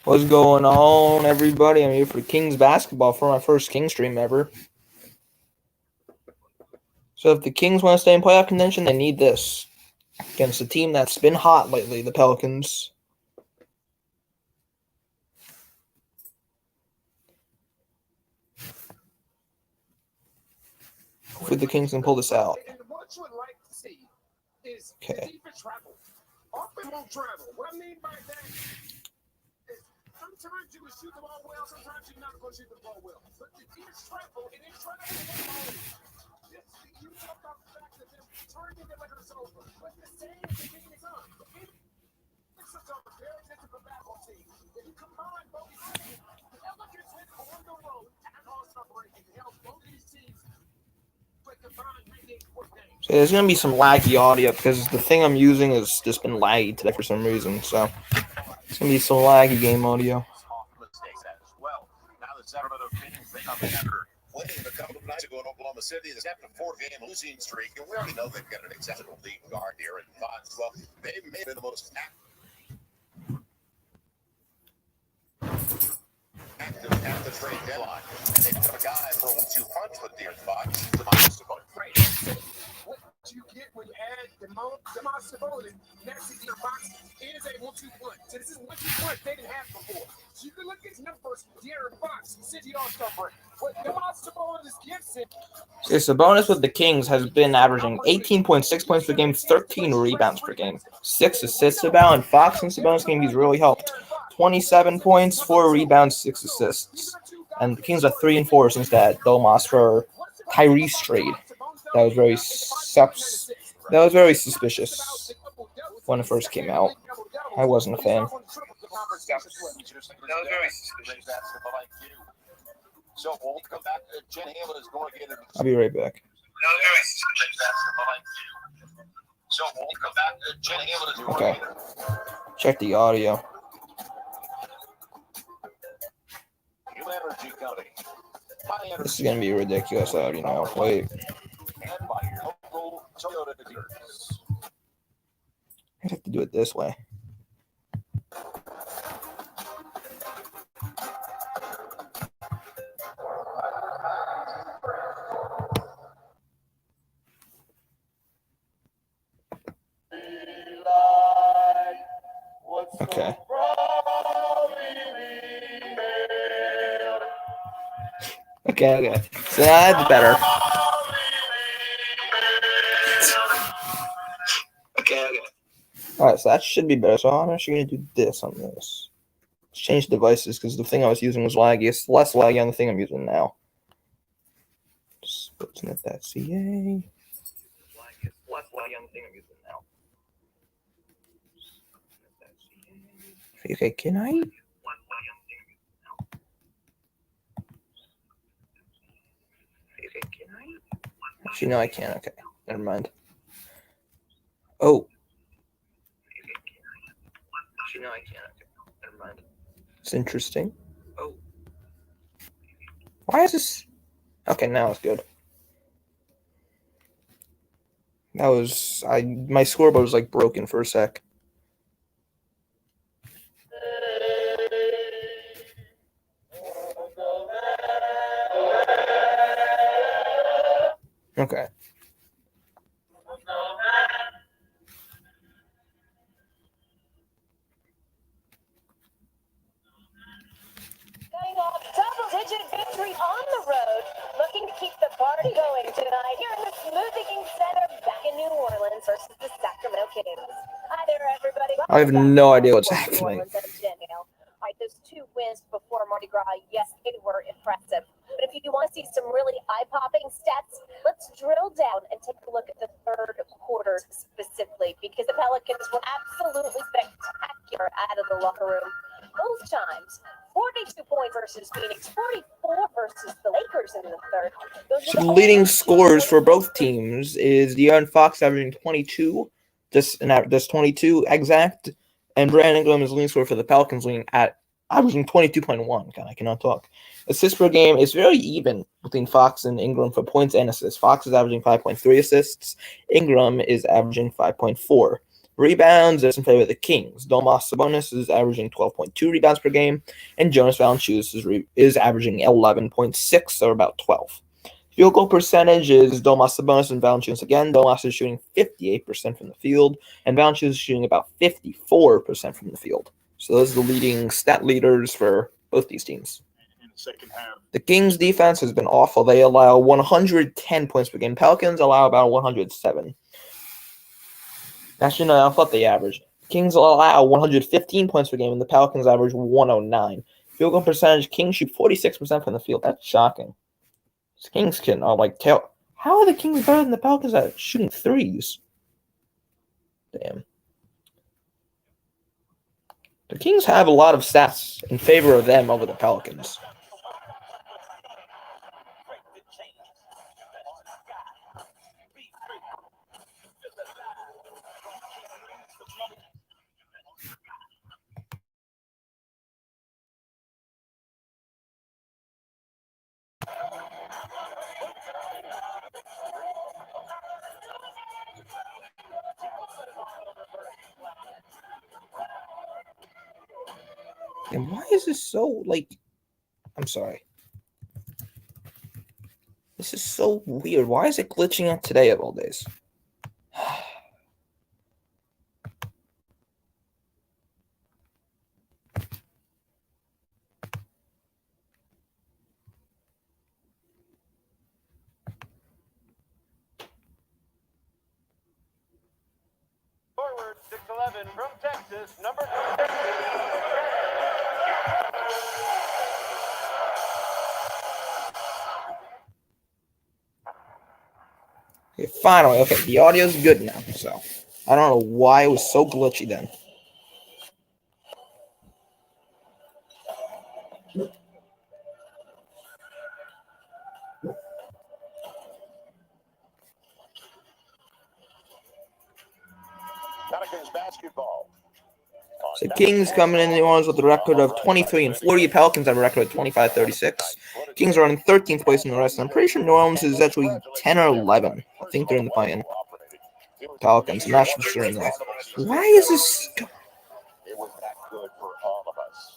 What's going on, everybody? I'm here for Kings basketball for my first Kings stream ever. So if the Kings want to stay in playoff contention, they need this against a team that's been hot lately, the Pelicans. Hopefully the Kings can pull this out. Okay. Sometimes you can shoot the ball well, sometimes you're not going to shoot the ball well. But it is travel, it is travel. You talk about the fact that they're turning the letters over, but the same thing is on. It's a very difficult basketball team. If you combine both teams, the Pelicans went on the road at All-Star break and held both these teams. So there's going to be some laggy audio because the thing I'm using has just been laggy today for some reason. So it's going to be some laggy game audio. Now the Sacramento Kings, they come after winning a couple of nights ago in Oklahoma City. They snapped a 4-game losing streak, and we already know they've got an exceptional lead guard here in Fox. Well, they may be the most active at the trade deadline. And they've got a guy for a 1-2 punch with De'Aaron Fox. What you get when you add De'Aaron Fox next to De'Aaron Fox is a 1-2 punch. So this is 1-2 punch they didn't have before. So you can look at his numbers. De'Aaron Fox, City All-Star break. What De'Aaron gives him. Okay, so Sabonis with the Kings has been averaging 18.6 points per game, 13 rebounds per game, 6 assists about, and Fox in Sabonis game he's really helped. 27 points, 4 rebounds, 6 assists. And the Kings are 3-4 since that Domas for Tyrese trade. That was very suspicious when it first came out. I wasn't a fan. I'll be right back. Okay. Check the audio. This is going to be ridiculous. I already know. Wait. I have to do it this way. Okay. Okay. So now that's better. Okay. Alright, so that should be better. So I'm actually going to do this on this. Let's change devices because the thing I was using was laggy. It's less laggy on the thing I'm using now. Sportsnet.ca. Okay, can I? Actually, no, I can't. Okay, never mind. Oh. Actually, no, I can't. Okay, never mind. It's interesting. Oh. Why is this? Okay, now it's good. That was my scoreboard was like broken for a sec. Okay. Double-digit victory on the road, looking to keep the party going tonight here in the Smoothie King Center back in New Orleans versus the Sacramento Kings. Hi there, everybody. I have no idea what's happening. All right, those 2 wins before Mardi Gras, yes, they were impressive. But if you want to see some really eye-popping stats, let's drill down and take a look at the third quarter specifically, because the Pelicans were absolutely spectacular out of the locker room. Both times, 42 points versus Phoenix, 44 versus the Lakers in the third. So the leading scorers for both teams is De'Aaron Fox averaging 22, just 22 exact, and Brandon Ingram is the leading scorer for the Pelicans, leading at averaging 22.1. God, I cannot talk. Assists per game is very even between Fox and Ingram for points and assists. Fox is averaging 5.3 assists. Ingram is averaging 5.4. Rebounds is in favor of the Kings. Domas Sabonis is averaging 12.2 rebounds per game, and Jonas Valanciunas is averaging 11.6, or about 12. Field goal percentage is Domas Sabonis and Valanciunas again. Domas is shooting 58% from the field, and Valanciunas is shooting about 54% from the field. So those are the leading stat leaders for both these teams. The Kings' defense has been awful. They allow 110 points per game. Pelicans allow about 107. Actually, no, I thought they averaged. Kings allow 115 points per game, and the Pelicans average 109. Field goal percentage, Kings shoot 46% from the field. That's shocking. The Kings can tell. How are the Kings better than the Pelicans at shooting threes? Damn. The Kings have a lot of stats in favor of them over the Pelicans. And why is this so, I'm sorry. This is so weird. Why is it glitching out today of all days? Forward 6'11" from Texas, number 3. Okay, finally. Okay, the audio's good now, so I don't know why it was so glitchy then. Pelicans basketball. So Kings coming in New Orleans with a record of 23-40. Pelicans have a record of 25-36. Kings are in 13th place in the rest. I'm pretty sure New Orleans is actually 10 or 11. I think they're in the play-in. Pelicans, I'm not sure in that. Why is this? It was that good for all of us.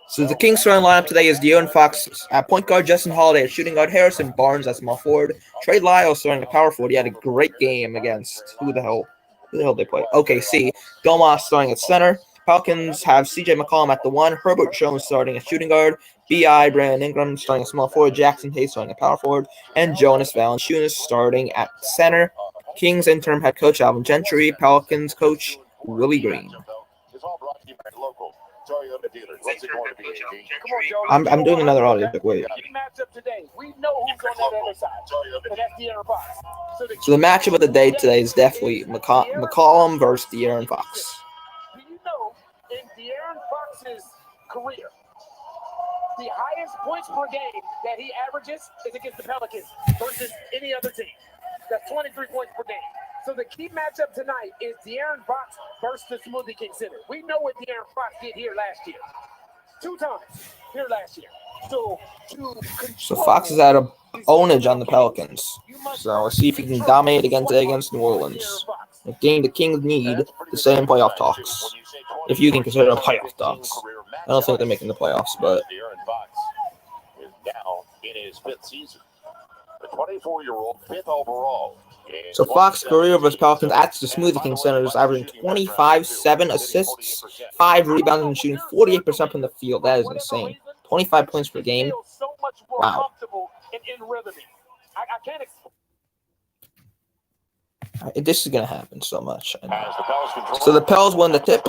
So the Kings starting lineup today is De'Aaron Fox at point guard, Justin Holiday at shooting guard, Harrison Barnes at small forward, Trey Lyles starting at power forward. He had a great game against who the hell they play? OKC. Domas starting at center. Pelicans have CJ McCollum at the 1, Herbert Jones starting at shooting guard, B.I. Brandon Ingram starting at small forward, Jackson Hayes starting at power forward, and Jonas Valanciunas starting at center. Kings interim head coach Alvin Gentry, Pelicans coach Willie Green. I'm doing another audio check. Wait. So the matchup of the day today is definitely McCollum versus De'Aaron Fox. Do you know in De'Aaron Fox's career, the highest points per game that he averages is against the Pelicans versus any other team? That's 23 points per game. So the key matchup tonight is De'Aaron Fox versus the Smoothie King Center. We know what De'Aaron Fox did here last year. 2 times here last year. So Fox is at a ownage on the Pelicans. So let's see if he can dominate against New Orleans. A game the Kings need to stay in playoff talks. If you can consider them playoff talks. I don't think they're making the playoffs, but De'Aaron Fox is now in his 5th season. The 24-year-old 5th overall. so Fox's career versus Pelicans at the Smoothie King Center is averaging 25, 7 assists, 5 rebounds, and shooting 48% from the field. That is insane. 25 points per game. Wow. This is going to happen so much. So the Pels won the tip.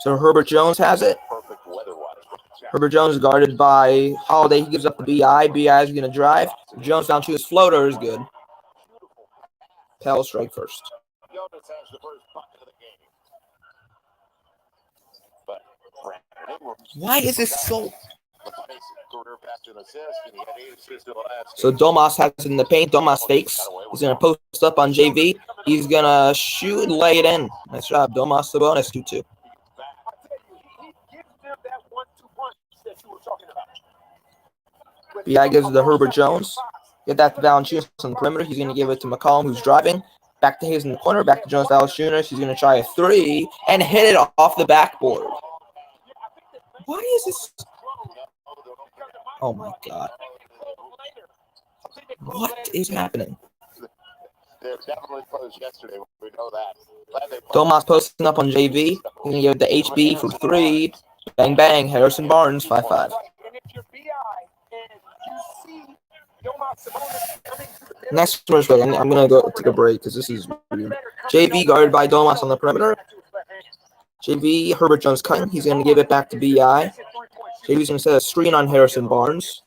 So Herbert Jones has it. Herbert Jones is guarded by Holiday. He gives up the B.I. B.I. is going to drive. Jones down to his floater is good. Pels strike first. Why is this so... So Domas has it in the paint. Domas fakes. He's going to post up on JV. He's going to shoot and lay it in. Nice job. Domas Sabonis 2-2. B.I. gives it to Herbert Jones. Get that to Valanciunas on the perimeter. He's going to give it to McCollum, who's driving. Back to Hayes in the corner. Back to Jonas Valanciunas. He's going to try a three and hit it off the backboard. Why is this? Oh, my God. What is happening? They're definitely close yesterday. We know that. Domas posting up on JV. He's going to give it to HB for three. Bang, bang. Harrison Barnes, 5-5. Next commercial break. I'm going to go take a break because this is weird. JV guarded by Domas on the perimeter. JV, Herbert Jones cutting. He's going to give it back to BI. JV's going to set a screen on Harrison Barnes.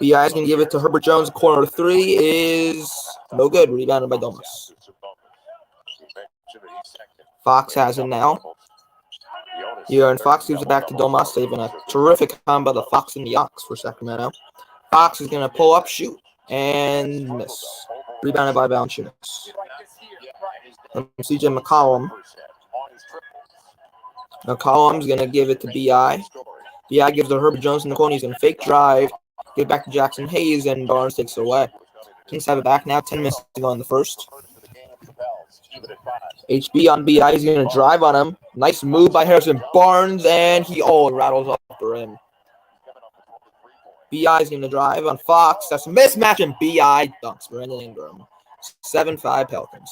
BI is going to give it to Herbert Jones. Corner three is no good. Rebounded by Domas. Fox has it now. Here, and Fox gives it back to Domas, saving a terrific combo by the Fox and the Ox for Sacramento. Fox is going to pull up, shoot, and miss. Rebounded by Valanciunas. From CJ McCollum. McCollum's going to give it to BI. BI gives it to Herbert Jones in the corner. He's going to fake drive. Give it back to Jackson Hayes, and Barnes takes it away. Kings have it back now. 10 minutes to go in the first. HB on BI. He's going to drive on him. Nice move by Harrison Barnes, and he rattles off the rim. BI is going to drive on Fox. That's a mismatch, and BI dunks. Brandon Ingram. 7-5 Pelicans.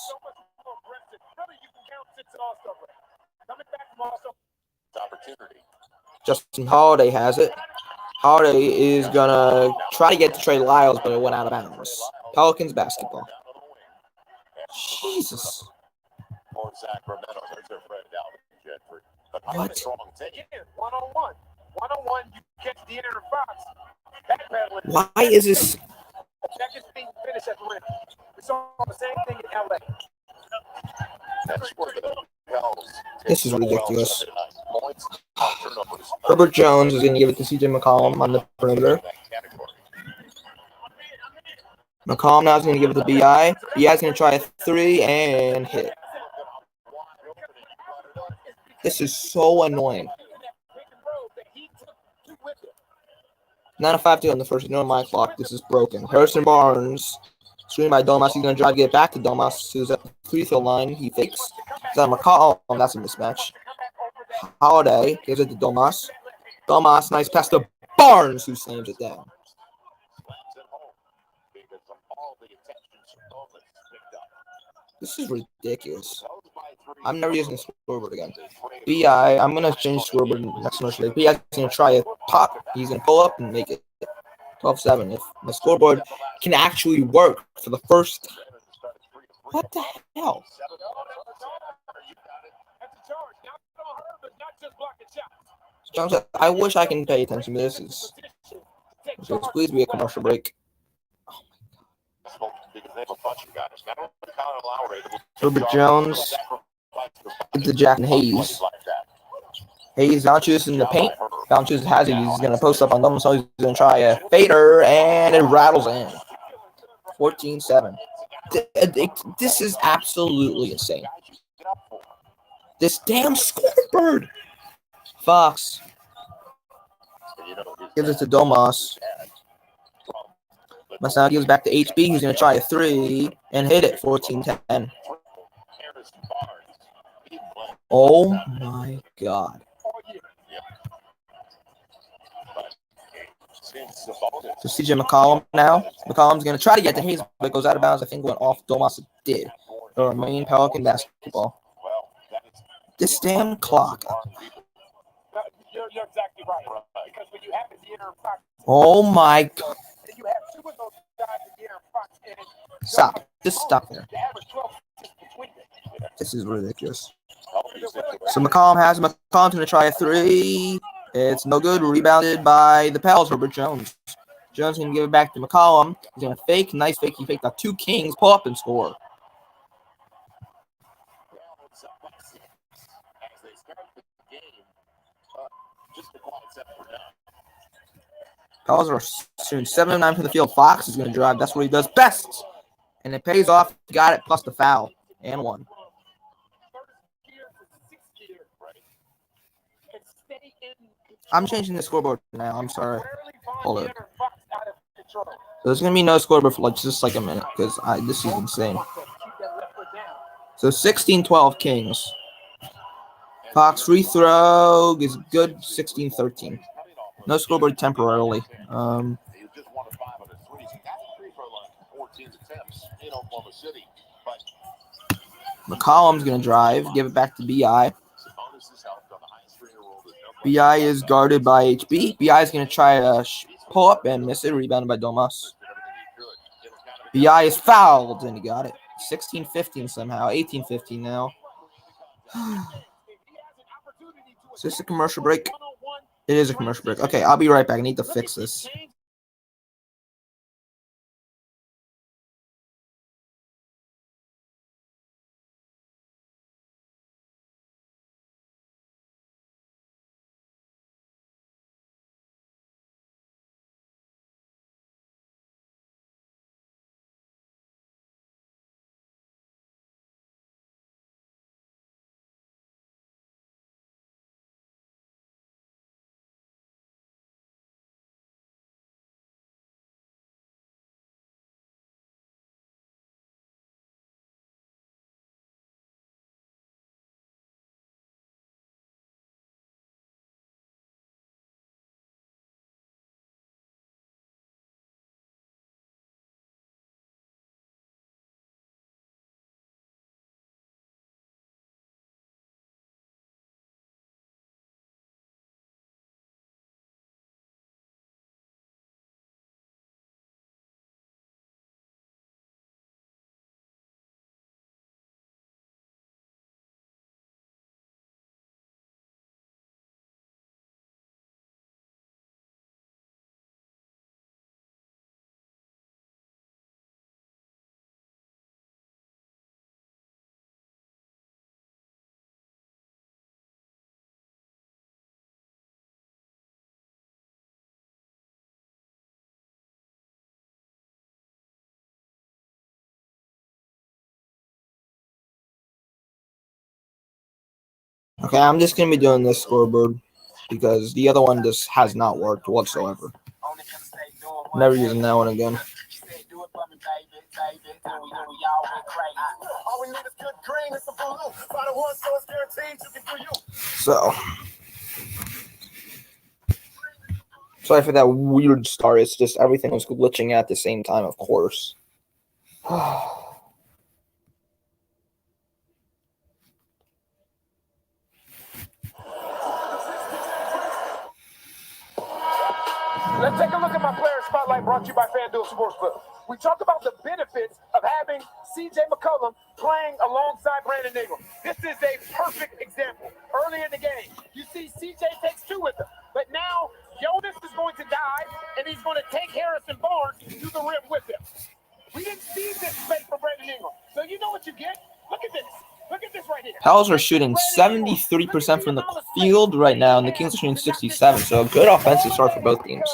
Justin Holiday has it. Holiday is going to try to get to Trey Lyles, but it went out of bounds. Pelicans basketball. Jesus. What? Why is this? This is ridiculous. Herbert Jones is going to give it to CJ McCollum on the perimeter. McCollum now is going to give it to BI. BI is going to try a three and hit. This is so annoying. 9-5 to go in the first. No, my clock. This is broken. Harrison Barnes. Screen by Domas. He's going to drive, get back to Domas, who's at the free throw line. He fakes. He's on McCollum. That's a mismatch. Holiday gives it to Domas. Domas, nice pass to Barnes, who slams it down. This is ridiculous. I'm never using the scoreboard again. BI, I'm going to change scoreboard next commercial. BI is going to try a pop. He's going to pull up and make it 12-7. If the scoreboard can actually work for the first time. What the hell? Jones, I wish I can pay attention to this. So please be a commercial break. Herbert Jones to Jackson Hayes. Hayes Valanciunas in the paint. Valanciunas has it. He's going to post up on them, so he's going to try a fader, and it rattles in. 14-7. This is absolutely insane. This damn scoreboard. Fox gives it to Domas. Masao gives back to HB. He's going to try a three and hit it. 14-10. Oh my God. So CJ McCollum now. McCollum's going to try to get to Hayes, but it goes out of bounds. I think went off. Domas did. The remaining Pelican basketball. This damn clock. You're exactly right. Because when you have the interim Fox, oh my God. You have two of those guys in the interim Fox. Stop. Just stop there. This is ridiculous. So McCollum has him. McCollum's going to try a three. It's no good. Rebounded by the Pels, Herbert Jones. Jones going to give it back to McCollum. He's going to fake. Nice fake. He faked out two Kings. Pull up and score. Pels are soon 7-9 from the field. Fox is going to drive. That's what he does best. And it pays off. Got it. Plus the foul. And one. I'm changing the scoreboard now. I'm sorry. Hold it. So there's gonna be no scoreboard for like just like a minute because this is insane. So 16-12 Kings. Fox free throw is good. 16-13. No scoreboard temporarily. McCollum's gonna drive, give it back to BI. BI is guarded by HB. BI is gonna try to pull up and miss it. Rebounded by Domas. BI is fouled and he got it. 16-15 somehow. 18-15 now. Is this a commercial break? It is a commercial break. Okay, I'll be right back. I need to fix this. Okay, I'm just going to be doing this scoreboard because the other one just has not worked whatsoever. Never using that one again. So, sorry for that weird start. It's just everything was glitching at the same time, of course. Let's take a look at my player spotlight brought to you by FanDuel Sportsbook. We talk about the benefits of having CJ McCollum playing alongside Brandon Ingram. This is a perfect example. Early in the game, you see CJ takes two with him, but now Jonas is going to dive, and he's going to take Harrison Barnes to the rim with him. We didn't see this space for Brandon Ingram, so you know what you get. Look at this. Look at this right here. Pels are shooting 73% from the field right now, and the Kings are shooting 67%. So a good offensive start for both teams.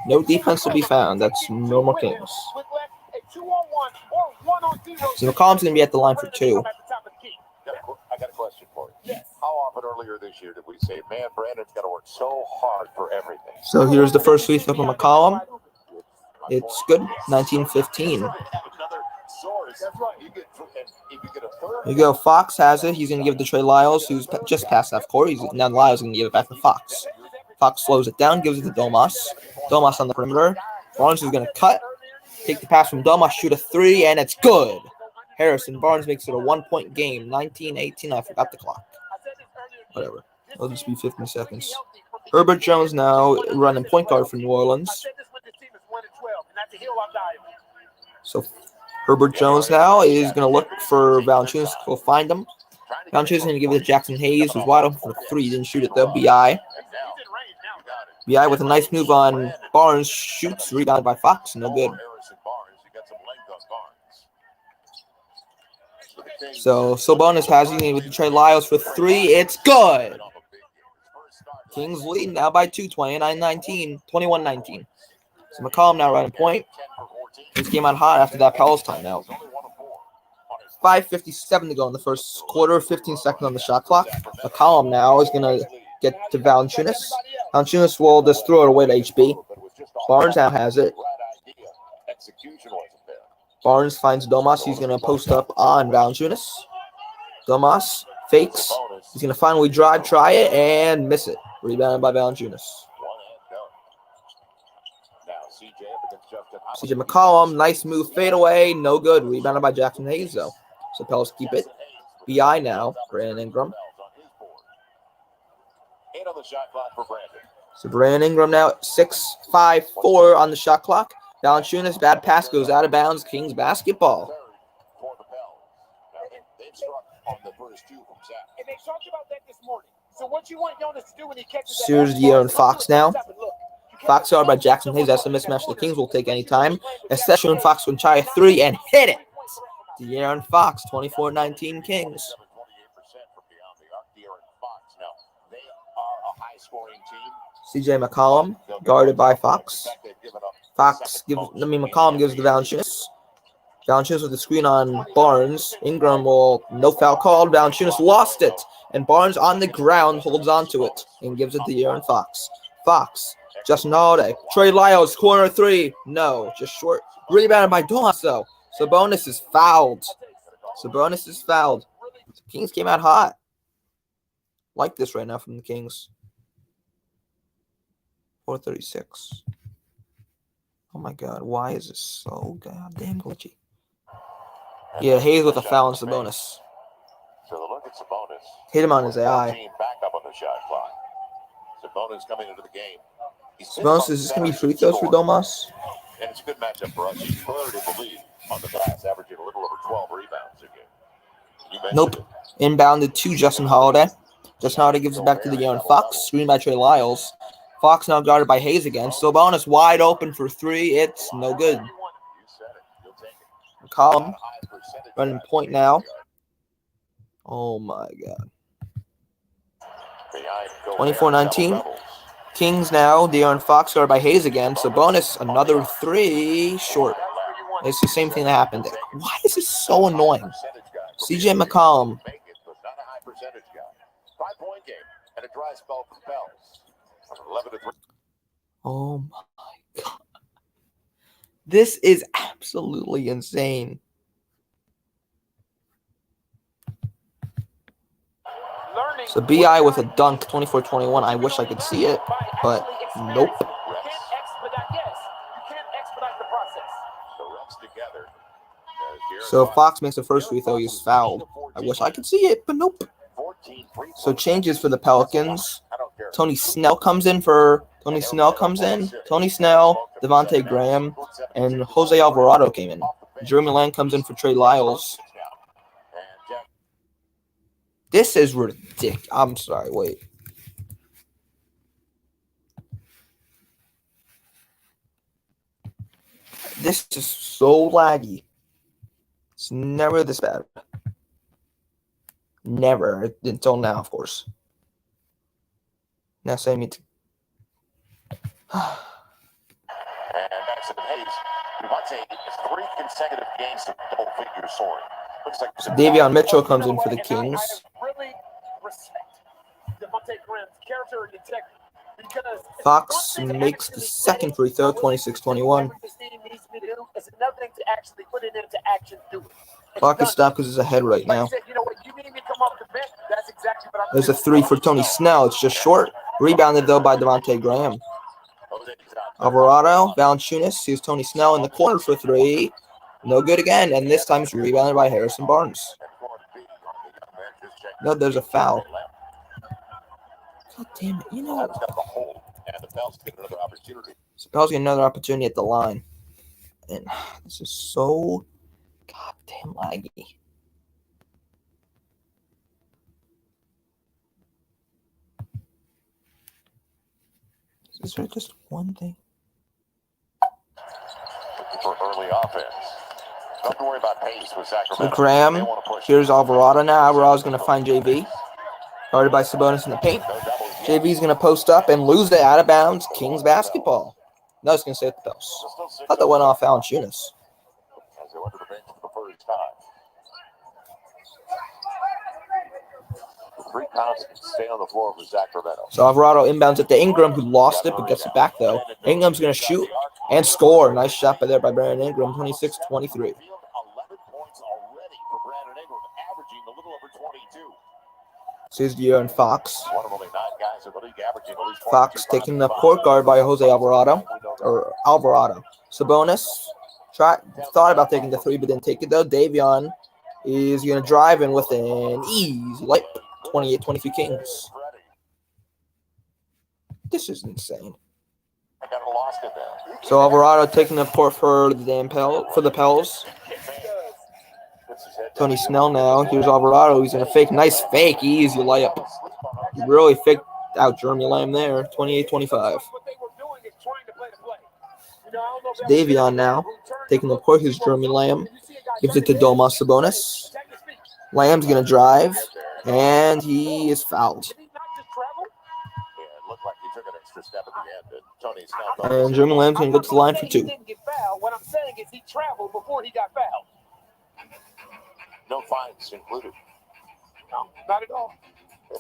No defense to be found. That's normal Kings. So McCollum's going to be at the line for two. I got a question for you. Yes. How often earlier this year did we say, man, Brandon's got to work so hard for everything? So here's the first free throw from McCollum. It's good. 19-15. There you go. Fox has it. He's going to give it to Trey Lyles, who's just past half court. Now Lyles is going to give it back to Fox. Fox slows it down, gives it to Domas. Domas on the perimeter. Barnes is going to cut. Take the pass from Domas, shoot a three, and it's good. Harrison Barnes makes it a 1-point game. 19-18. I forgot the clock. Whatever. It'll just be 15 seconds. Herbert Jones now running point guard for New Orleans. So Herbert Jones now is going to look for Valanciunas. We'll find him. Valanciunas is going to give it to Jackson Hayes, who's wide open for three. He didn't shoot it though. BI with a nice move on Barnes. Shoots. Rebounded by Fox. No good. So Sabonis has it with Trey Lyles for three. It's good. Kings lead now by 2, 29-19, 21-19. So McCollum now running point. This came out hot after that Pels timeout. 5:57 to go in the first quarter. 15 seconds on the shot clock. McCollum now is going to get to Valanciunas. Valanciunas will just throw it away to HB. Barnes now has it. execution wasn't there. Barnes finds Domas. He's going to post up on Valanciunas. Domas fakes. He's going to finally drive, try it, and miss it. Rebounded by Valanciunas. CJ McCollum, nice move, fade away, no good. Rebounded by Jackson Hayes, though. So Pels keep it. BI now, Brandon Ingram. So Brandon Ingram now at 6-5-4 on the shot clock. Valanciunas, bad pass, goes out of bounds. Kings basketball. And they talked about that this morning. So what you want Jonas to do when he catches Here's De'Aaron Fox now. Fox guarded by Jackson Hayes. That's a mismatch the Kings will take anytime. Especially when Fox can try a three and hit it. De'Aaron Fox, 24-19 Kings. CJ McCollum, guarded by Fox. McCollum gives the Valanciunas. Valanciunas with the screen on Barnes. Ingram will, no foul called. Valanciunas lost it. And Barnes on the ground holds on to it and gives it to De'Aaron Fox. Fox, Justin Holiday. Trey Lyles, corner three. No, just short. Rebounded by Domas, though. Sabonis is fouled. The Kings came out hot. Like this right now from the Kings. 4:36. Oh my God, why is this so goddamn glitchy? Yeah, Hayes with a foul on Sabonis. So the look at Sabonis. Hit him on his eye. Back up on the shot clock. Sabonis coming into the game. Sabonis, is this going to be free throws for Domas? And it's a good matchup for us. He's clearly in the lead on the glass, averaging a little over 12 rebounds a game. Nope. Inbounded to Justin Holiday. Justin Holiday gives it back to De'Aaron Fox. Screen by Trey Lyles. Fox now guarded by Hayes again. Sabonis wide open for three. It's no good. McCollum running point now. Oh my God. 24-19. Kings now. De'Aaron Fox guarded by Hayes again. Sabonis another three short. It's the same thing that happened there. Why is this so annoying? CJ McCollum. 5-point game and a dry spell for Pels. 11-3. Oh my God. This is absolutely insane. So BI with a dunk, 24-21. I wish I could see it, but nope. So if Fox makes the first free throw, he's fouled. I wish I could see it, but nope. So changes for the Pelicans. Tony Snell comes in. Tony Snell, Devontae Graham, and Jose Alvarado came in. Jeremy Lamb comes in for Trey Lyles. This is ridiculous. I'm sorry, wait. This is so laggy. It's never this bad. Never. Until now, of course. Now saying it. And Jackson Hayes, Devontae, 3 consecutive games of double-figure scoring. Looks like Davion Mitchell comes in for the Kings. Really respect Devontae Graham's character and integrity. Fox makes the second free throw, 26-21. Clock is stopped because it's ahead right now. There's a three for Tony Snell. It's just short. Rebounded, though, by Devontae Graham. Alvarado, Valanciunas. Here's Tony Snell in the corner for three. No good again, and this time it's rebounded by Harrison Barnes. No, there's a foul. God damn it, you know. So Pels get another opportunity at the line. And this is so goddamn laggy. Is there just one thing? For early offense. Don't worry about pace with Sacramento. So Graham, here's Alvarado now. Alvarado's going to find JV. Guarded by Sabonis in the paint. JV's going to post up and lose it out of bounds. Kings basketball. No, I was going to say it the Pels. I thought that went off Valanciunas. As they went to the bench for the first time. 3 counts and stay on the floor for Sacramento. So Alvarado inbounds it to Ingram, who lost it but gets it back, though. Ingram's going to shoot and score. Nice shot by Brandon Ingram, 26-23. 11 points already for Brandon Ingram, averaging a little over 22. Suzuki and Fox. One of only 9 guys in the league averaging at least 22 Fox taking the court guard by Jose Alvarado. Sabonis thought about taking the 3, but didn't take it, though. Davion is going to drive in with an easy layup. 28-23 Kings. This is insane. I got lost in there. So Alvarado taking the court for the Pels. Tony Snell now. Here's Alvarado. He's going to fake. Nice fake. Easy layup. He really faked out Jeremy Lamb there. 28-25. Davion now taking the court. Here's Jeremy Lamb. Gives it to Domas Sabonis. Lamb's going to drive. And he is fouled. And Jeremy Lamb's going to go to the line for 2. What I'm saying is he traveled before he got fouled. No fines included. No, not at all.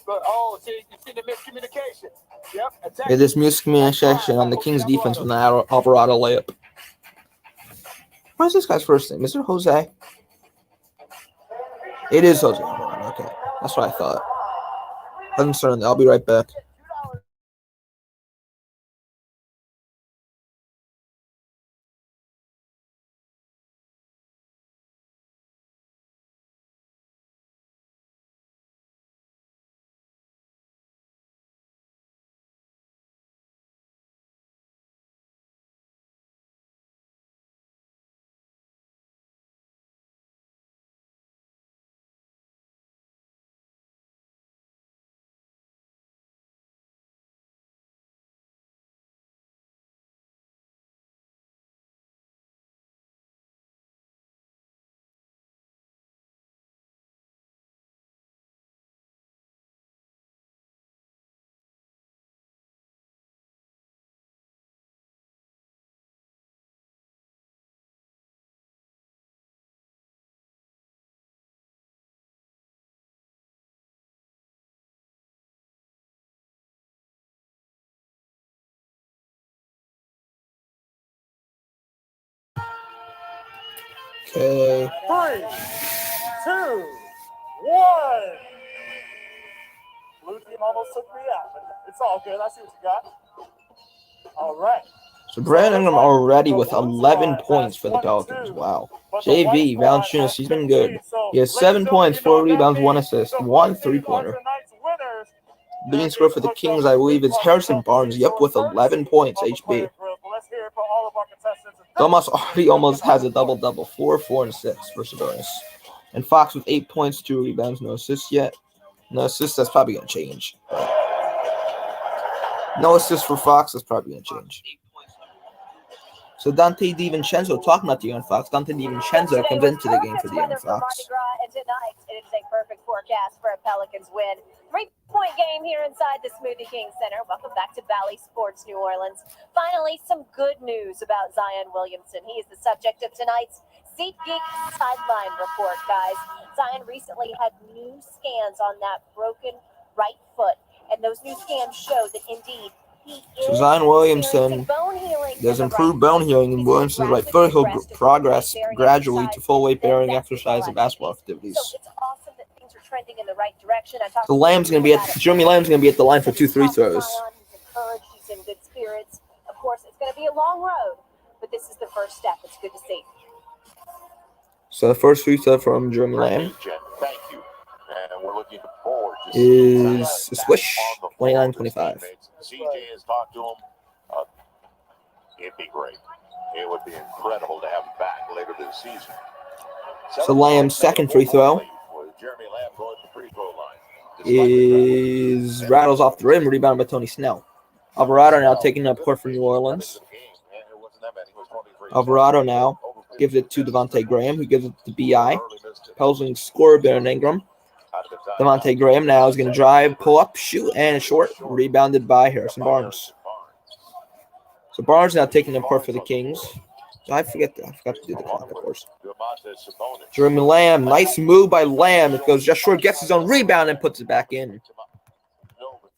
But, see, you see the miscommunication. Yep. Yeah, this miscommunication on the Kings defense with the Alvarado layup. What is this guy's first name? Is it Jose? It is Jose. Okay, that's what I thought. Hasn't started. I'll be right back. Okay. 3, 2, 1. Blue team almost took me out, but it's all good. I see what you got. All right. So Brandon Ingram already with 11 points for the Pelicans. Wow. JV, Valanciunas, he's been good. He has 7 points, 4 rebounds, 1 assist, 1 3-pointer. Leading scorer for the Kings, I believe, is Harrison Barnes. Yep, with 11 points, HB. Domas almost has a double-double. 4, 4, and 6 for Sabonis. And Fox with 8 points, 2 rebounds, no assists yet. No assists, that's probably going to change. No assists for Fox, that's probably going to change. So Dante DiVincenzo, talking about De'Aaron Fox, Dante DiVincenzo comes into the game for De'Aaron Fox. And tonight, it is a perfect forecast for a Pelicans win. 3-point game here inside the Smoothie King Center. Welcome back to Valley Sports New Orleans. Finally, some good news about Zion Williamson. He is the subject of tonight's SeatGeek sideline report, guys. Zion recently had new scans on that broken right foot, and those new scans show that indeed he is Zion Williamson does improved bone healing in Williamson's right foot. He'll progress gradually to full weight bearing exercise and basketball activities. So it's awesome that things are trending in the right direction. Jeremy Lamb's gonna be at the line for 2 free throws. He's encouraged. He's in good spirits. Of course, it's going to be a long road, but this is the first step. It's good to see. So the first free throw from Jeremy Lamb Thank you. And we're looking forward to is a swish, 29-25. CJ has talked to him. It'd be great. It would be incredible to have him back later this season. So Lamb's second free throw is rattles off the rim, rebounded by Tony Snell. Alvarado now taking up court for New Orleans. Alvarado now gives it to Devontae Graham, who gives it to B.I. Pelsing scorer Brandon Ingram. Devontae Graham now is going to drive, pull up, shoot, and a short. Rebounded by Harrison Barnes. So Barnes now taking up court for the Kings. I forgot to do the clock, of course. Domantas Sabonis. Jeremy Lamb, nice move by Lamb. It goes just short, gets his own rebound, and puts it back in.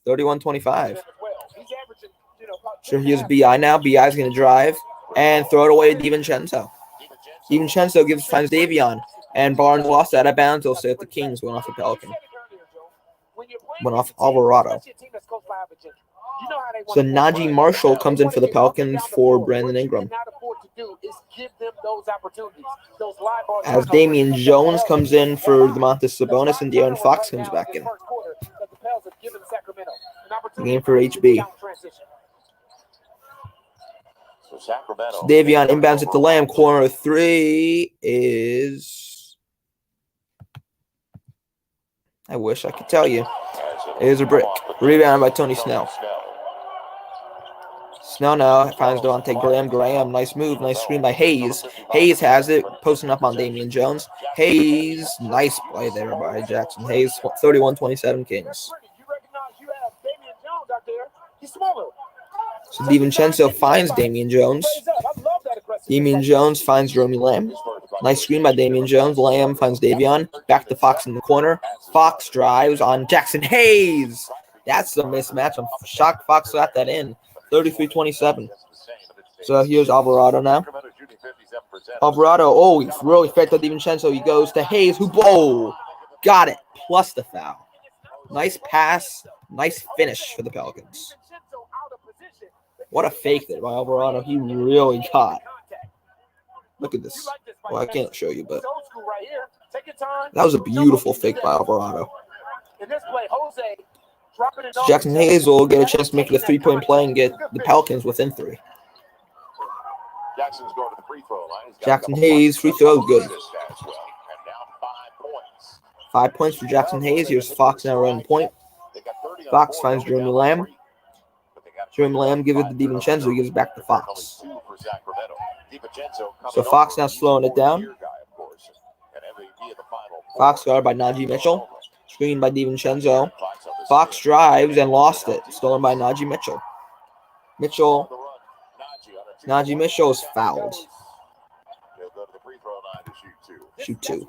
31-25. So here's BI now. BI's going to drive and throw it away to DiVincenzo. DiVincenzo finds Davion. And Barnes lost out of bounds. He'll stay with the Kings. Went off the Pelican. Went off Alvarado. So Najee Marshall comes in for the Pelicans for Brandon Ingram. As Damian Jones comes in for Domantas Sabonis and De'Aaron Fox comes back in. The game for HB. So Davion inbounds at the Lamb. Corner 3 is... I wish I could tell you. It is a brick. Rebounded by Tony Snell. Snell now finds Devontae Graham. Graham, nice move. Nice screen by Hayes. Hayes has it. Posting up on Damian Jones. Hayes, nice play there by Jackson Hayes. 31-27 Kings. So DiVincenzo finds Damian Jones. Damian Jones finds Jeremy Lamb. Nice screen by Damian Jones. Lamb finds Davion. Back to Fox in the corner. Fox drives on Jackson Hayes. That's a mismatch. I'm shocked Fox got that in. 33-27. So here's Alvarado now. Alvarado, he's really fed to DiVincenzo. He goes to Hayes, who, got it. Plus the foul. Nice pass. Nice finish for the Pelicans. What a fake there by Alvarado. He really got. Look at this. Well, I can't show you, but that was a beautiful fake by Alvarado. So Jackson Hayes will get a chance to make it a three-point play and get the Pelicans within 3. Jackson Hayes, free throw, good. 5 points for Jackson Hayes. Here's Fox now running point. Fox finds Jeremy Lamb. Jeremy Lamb gives it to DiVincenzo. He gives it back to Fox. So Fox now slowing it down. Fox guarded by Najee Mitchell. Screen by DiVincenzo. Fox drives and lost it. Stolen by Najee Mitchell. Najee Mitchell is fouled. Shoot 2.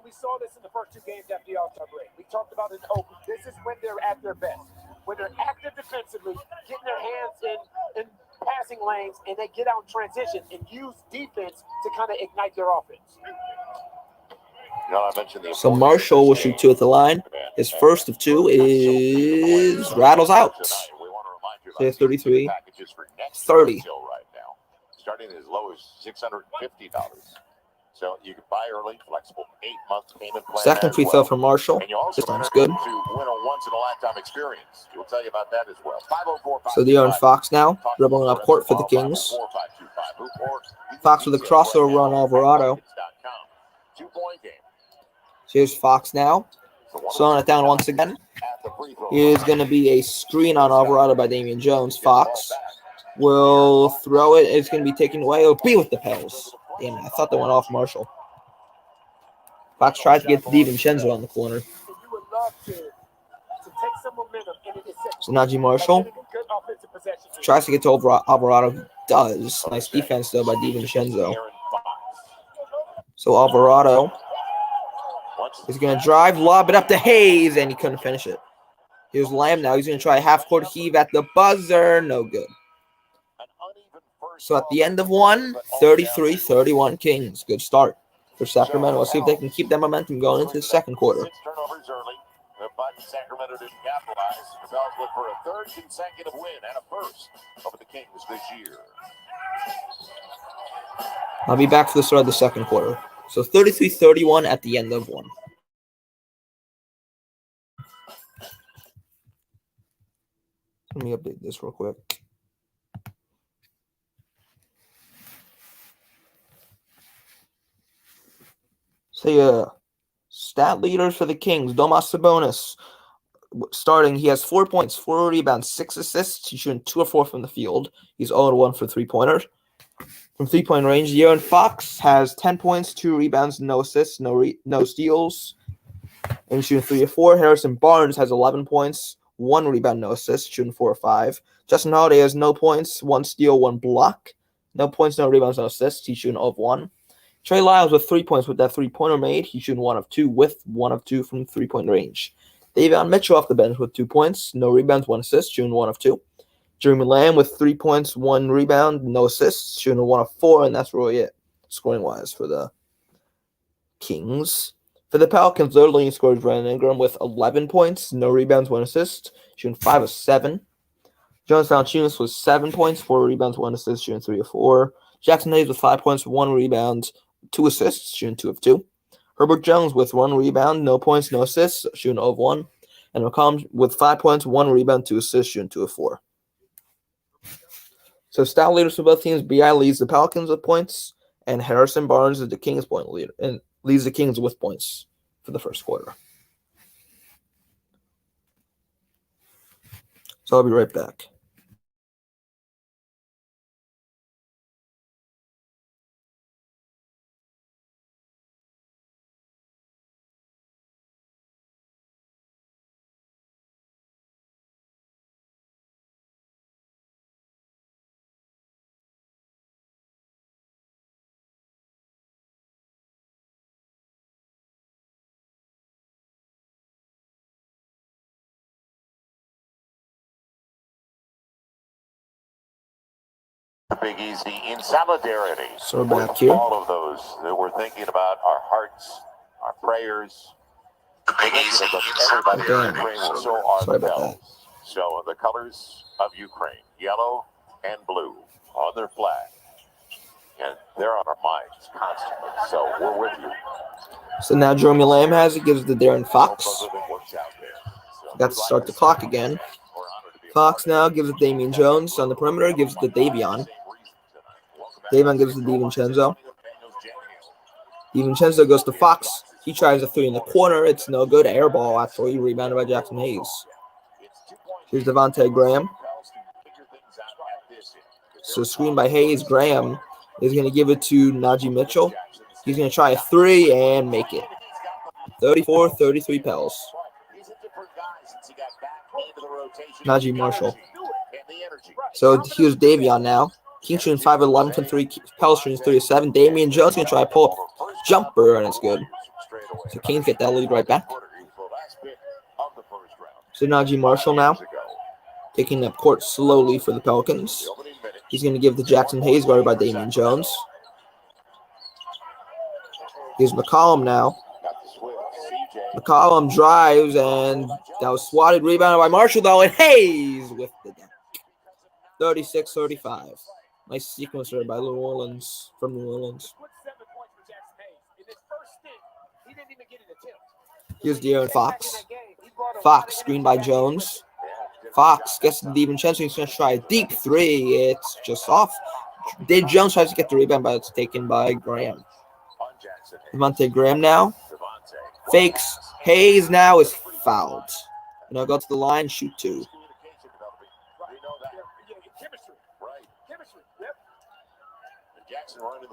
We saw this in the first 2 games after the All-Star break. We talked about it in Oakland. This is when they're at their best. When they're active defensively, getting their hands in passing lanes, and they get out in transition and use defense to kind of ignite their offense. So Marshall will shoot 2 at the line. His first of 2 is rattles out. So it's 33-30. Starting as low as $650. So you can buy early, flexible 8-month payment plan. Second free throw from Marshall. This time's good. To win a once-in-a-lifetime experience. We'll tell you about that as well. So De'Aaron Fox now dribbling up court for the Kings. Fox with a crossover run Alvarado. 2-point game. Here's Fox now. Slowing it down once again. Here's going to be a screen on Alvarado by Damian Jones. Fox will throw it. It's going to be taken away. It'll be with the Pels. Damn it, I thought they went off Marshall. Fox tried to get to DiVincenzo on the corner. So Najee Marshall tries to get to Alvarado. He does. Nice defense, though, by DiVincenzo. So Alvarado is going to drive, lob it up to Hayes, and he couldn't finish it. Here's Lamb now. He's going to try a half-court heave at the buzzer. No good. So at the end of 1, 33-31 Kings. Good start for Sacramento. Let's see if they can keep that momentum going into the second quarter. 6 turnovers early, but Sacramento didn't capitalize. The Bells look for a 3rd consecutive win and a first over the Kings this year. I'll be back for the start of the second quarter. So 33-31 at the end of 1. Let me update this real quick. So, stat leaders for the Kings. Domas Sabonis starting. He has 4 points, 4 rebounds, 6 assists. He's shooting 2 of 4 from the field. He's 0-1 for 3-pointers. From 3-point range, De'Aaron Fox has 10 points, 2 rebounds, no assists, no steals. And he's shooting 3 of 4. Harrison Barnes has 11 points, 1 rebound, no assists, shooting 4 of 5. Justin Holiday has no points, 1 steal, 1 block. No points, no rebounds, no assists. He's shooting 0 of 1. Trey Lyles with 3 points with that three-pointer made. He's shooting 1 of 2 with 1 of 2 from three-point range. Davion Mitchell off the bench with 2 points, no rebounds, 1 assist, shooting 1 of 2. Jeremy Lamb with 3 points, 1 rebound, no assists, shooting 1 of 4, and that's really it, scoring-wise, for the Kings. For the Pelicans, their leading scorer is Brandon Ingram with 11 points, no rebounds, 1 assist, shooting 5 of 7. Jonas Valanciunas with 7 points, 4 rebounds, 1 assist, shooting 3 of 4. Jackson Hayes with 5 points, 1 rebound, 2 assists, shooting 2 of 2. Herbert Jones with 1 rebound, no points, no assists, shooting 0 of 1. And McCollum with 5 points, 1 rebound, 2 assists, shooting 2 of 4. So stat leaders for both teams, B.I. leads the Pelicans with points, and Harrison Barnes is the Kings point leader and leads the Kings with points for the first quarter. So I'll be right back. The Big Easy in solidarity. So we're back with here. all of those that we're thinking about, our hearts, our prayers. The Big Easy in everybody in Ukraine, and so are Sorry the about bells. So the colors of Ukraine, yellow and blue, on their flag. And they're on our minds constantly. So we're with you. So now Jeremy Lamb has it, gives it to Darren Fox. Hope everything works out there. So Got to start the clock again. Fox now gives it to Damian Jones on the perimeter, gives it to Davion. Davion gives it to DiVincenzo. DiVincenzo goes to Fox. He tries a 3 in the corner. It's no good. Air ball, actually, rebounded by Jackson Hayes. Here's Devontae Graham. So screen by Hayes. Graham is going to give it to Najee Mitchell. He's going to try a 3 and make it. 34-33 Pels. Najee Marshall. So here's Davion now. King shooting 5 of 11 from 3. Pels shooting 3 of 7. Damian Jones going to try a pull-up jumper, and it's good. So Kings get that lead right back. So Najee Marshall now taking up court slowly for the Pelicans. He's going to give it to Jackson Hayes, guarded by Damian Jones. Here's McCollum now. McCollum drives, and that was swatted, rebounded by Marshall, though, and Hayes with the deck. 36-35. Nice sequence there by New Orleans, from New Orleans. Here's De'Aaron Fox. Fox, screened by Jones. Fox gets to DiVincenzo. He's going to try a deep 3. It's just off. Dave Jones tries to get the rebound, but it's taken by Graham. Devontae Graham now. Fakes. Hayes now is fouled. Go to the line, shoot 2.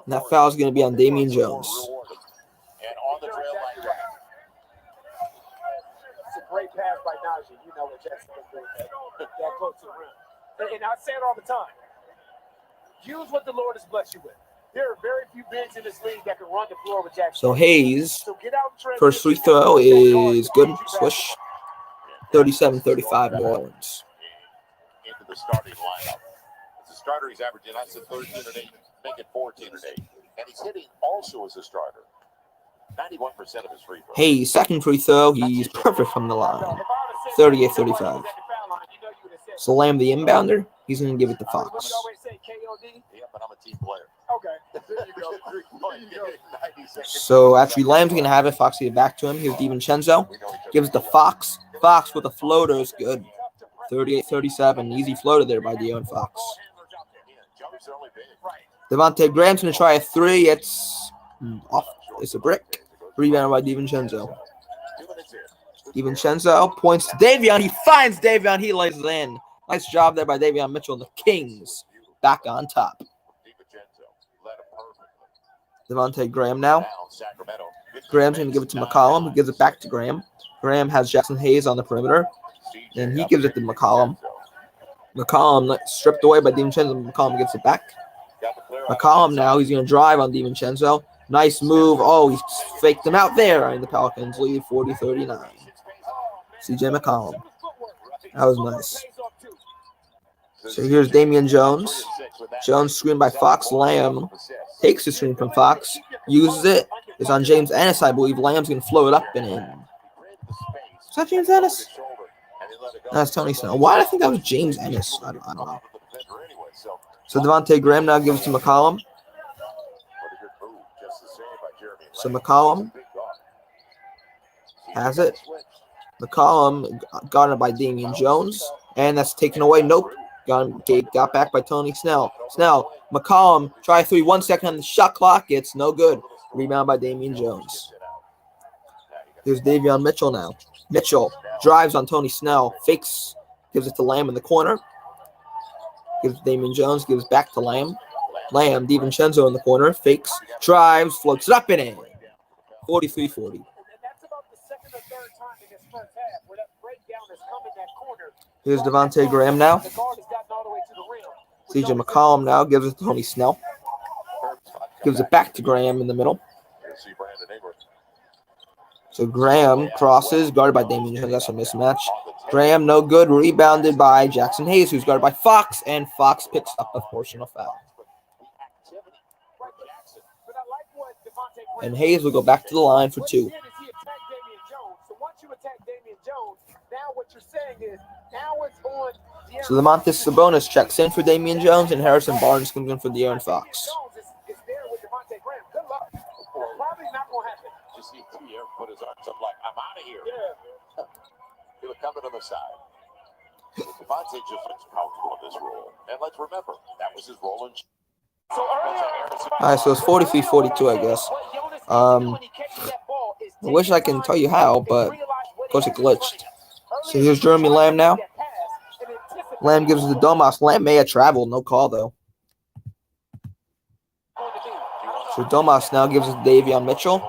And that foul is going to be on Damian Jones. And on the trail like that. It's a great pass by Najee. You know what Jackson was doing that close to the rim. And I say it all the time. Use what the Lord has blessed you with. There are very few bigs in this league that can run the floor with Jackson. So Hayes, first free throw is good. Swish. 37-35 New Orleans. Into the starting lineup. As a starter, he's averaging, I said 13 and 8, making 14 and 8. And he's hitting also as a starter. 91% of his free throws. Hayes, second free throw. He's perfect from the line. 38-35. So Lamb, the inbounder, he's going to give it to Fox. Yeah, but I'm a team player. Okay. There you go. So actually, Lamb's going to have it. Fox get it back to him. Here's DiVincenzo. Gives it to Fox. Fox with a floater is good. 38-37. Easy floater there by De'Aaron Fox. Devontae Graham's going to try a 3. It's off. It's a brick. Rebounded by DiVincenzo. DiVincenzo points to Davion. He finds Davion. He lays it in. Nice job there by Davion Mitchell. The Kings back on top. Devontae Graham now. Graham's going to give it to McCollum. He gives it back to Graham. Graham has Jackson Hayes on the perimeter. And he gives it to McCollum. McCollum stripped away by DiVincenzo. McCollum gives it back. McCollum now, he's going to drive on DiVincenzo. Nice move. Oh, he faked him out there. And the Pelicans lead 40-39. CJ McCollum. That was nice. So here's Damian Jones. Jones screened by Fox. Lamb takes the screen from Fox. Uses it. It's on James Ennis, I believe. Lamb's going to float up and in. Is that James Ennis? That's Tony Snell. Why did I think that was James Ennis? I don't know. So Devontae Graham now gives to McCollum. So McCollum has it. McCollum got it by Damian Jones. And that's taken away. Nope. Got back by Tony Snell. McCollum, try 3, 1 second on the shot clock. It's no good. Rebound by Damian Jones. Here's Davion Mitchell now. Mitchell drives on Tony Snell. Fakes. Gives it to Lamb in the corner. Gives Damian Jones. Gives back to Lamb. DiVincenzo in the corner. Fakes. Drives. Floats it up and in. 43-40. Here's Devontae Graham now. CJ McCollum now gives it to Tony Snell. Gives it back to Graham in the middle. So Graham crosses, guarded by Damian Jones. That's a mismatch. Graham, no good. Rebounded by Jackson Hayes, who's guarded by Fox. And Fox picks up a portional foul. And Hayes will go back to the line for 2. So Lamontis Sabonis checks in for Damian Jones, and Harrison Barnes comes in for De'Aaron Fox. Put his arms up like, I'm out of here. He was coming on the side. Devontae just looks comfortable in this role. And let's remember, that was his role in. All right, so it's 43-42, I guess. I wish I can tell you how, but of course it glitched. So here's Jeremy Lamb now. Lamb gives it to Domas. Lamb may have traveled. No call, though. So Domas now gives it to Davion Mitchell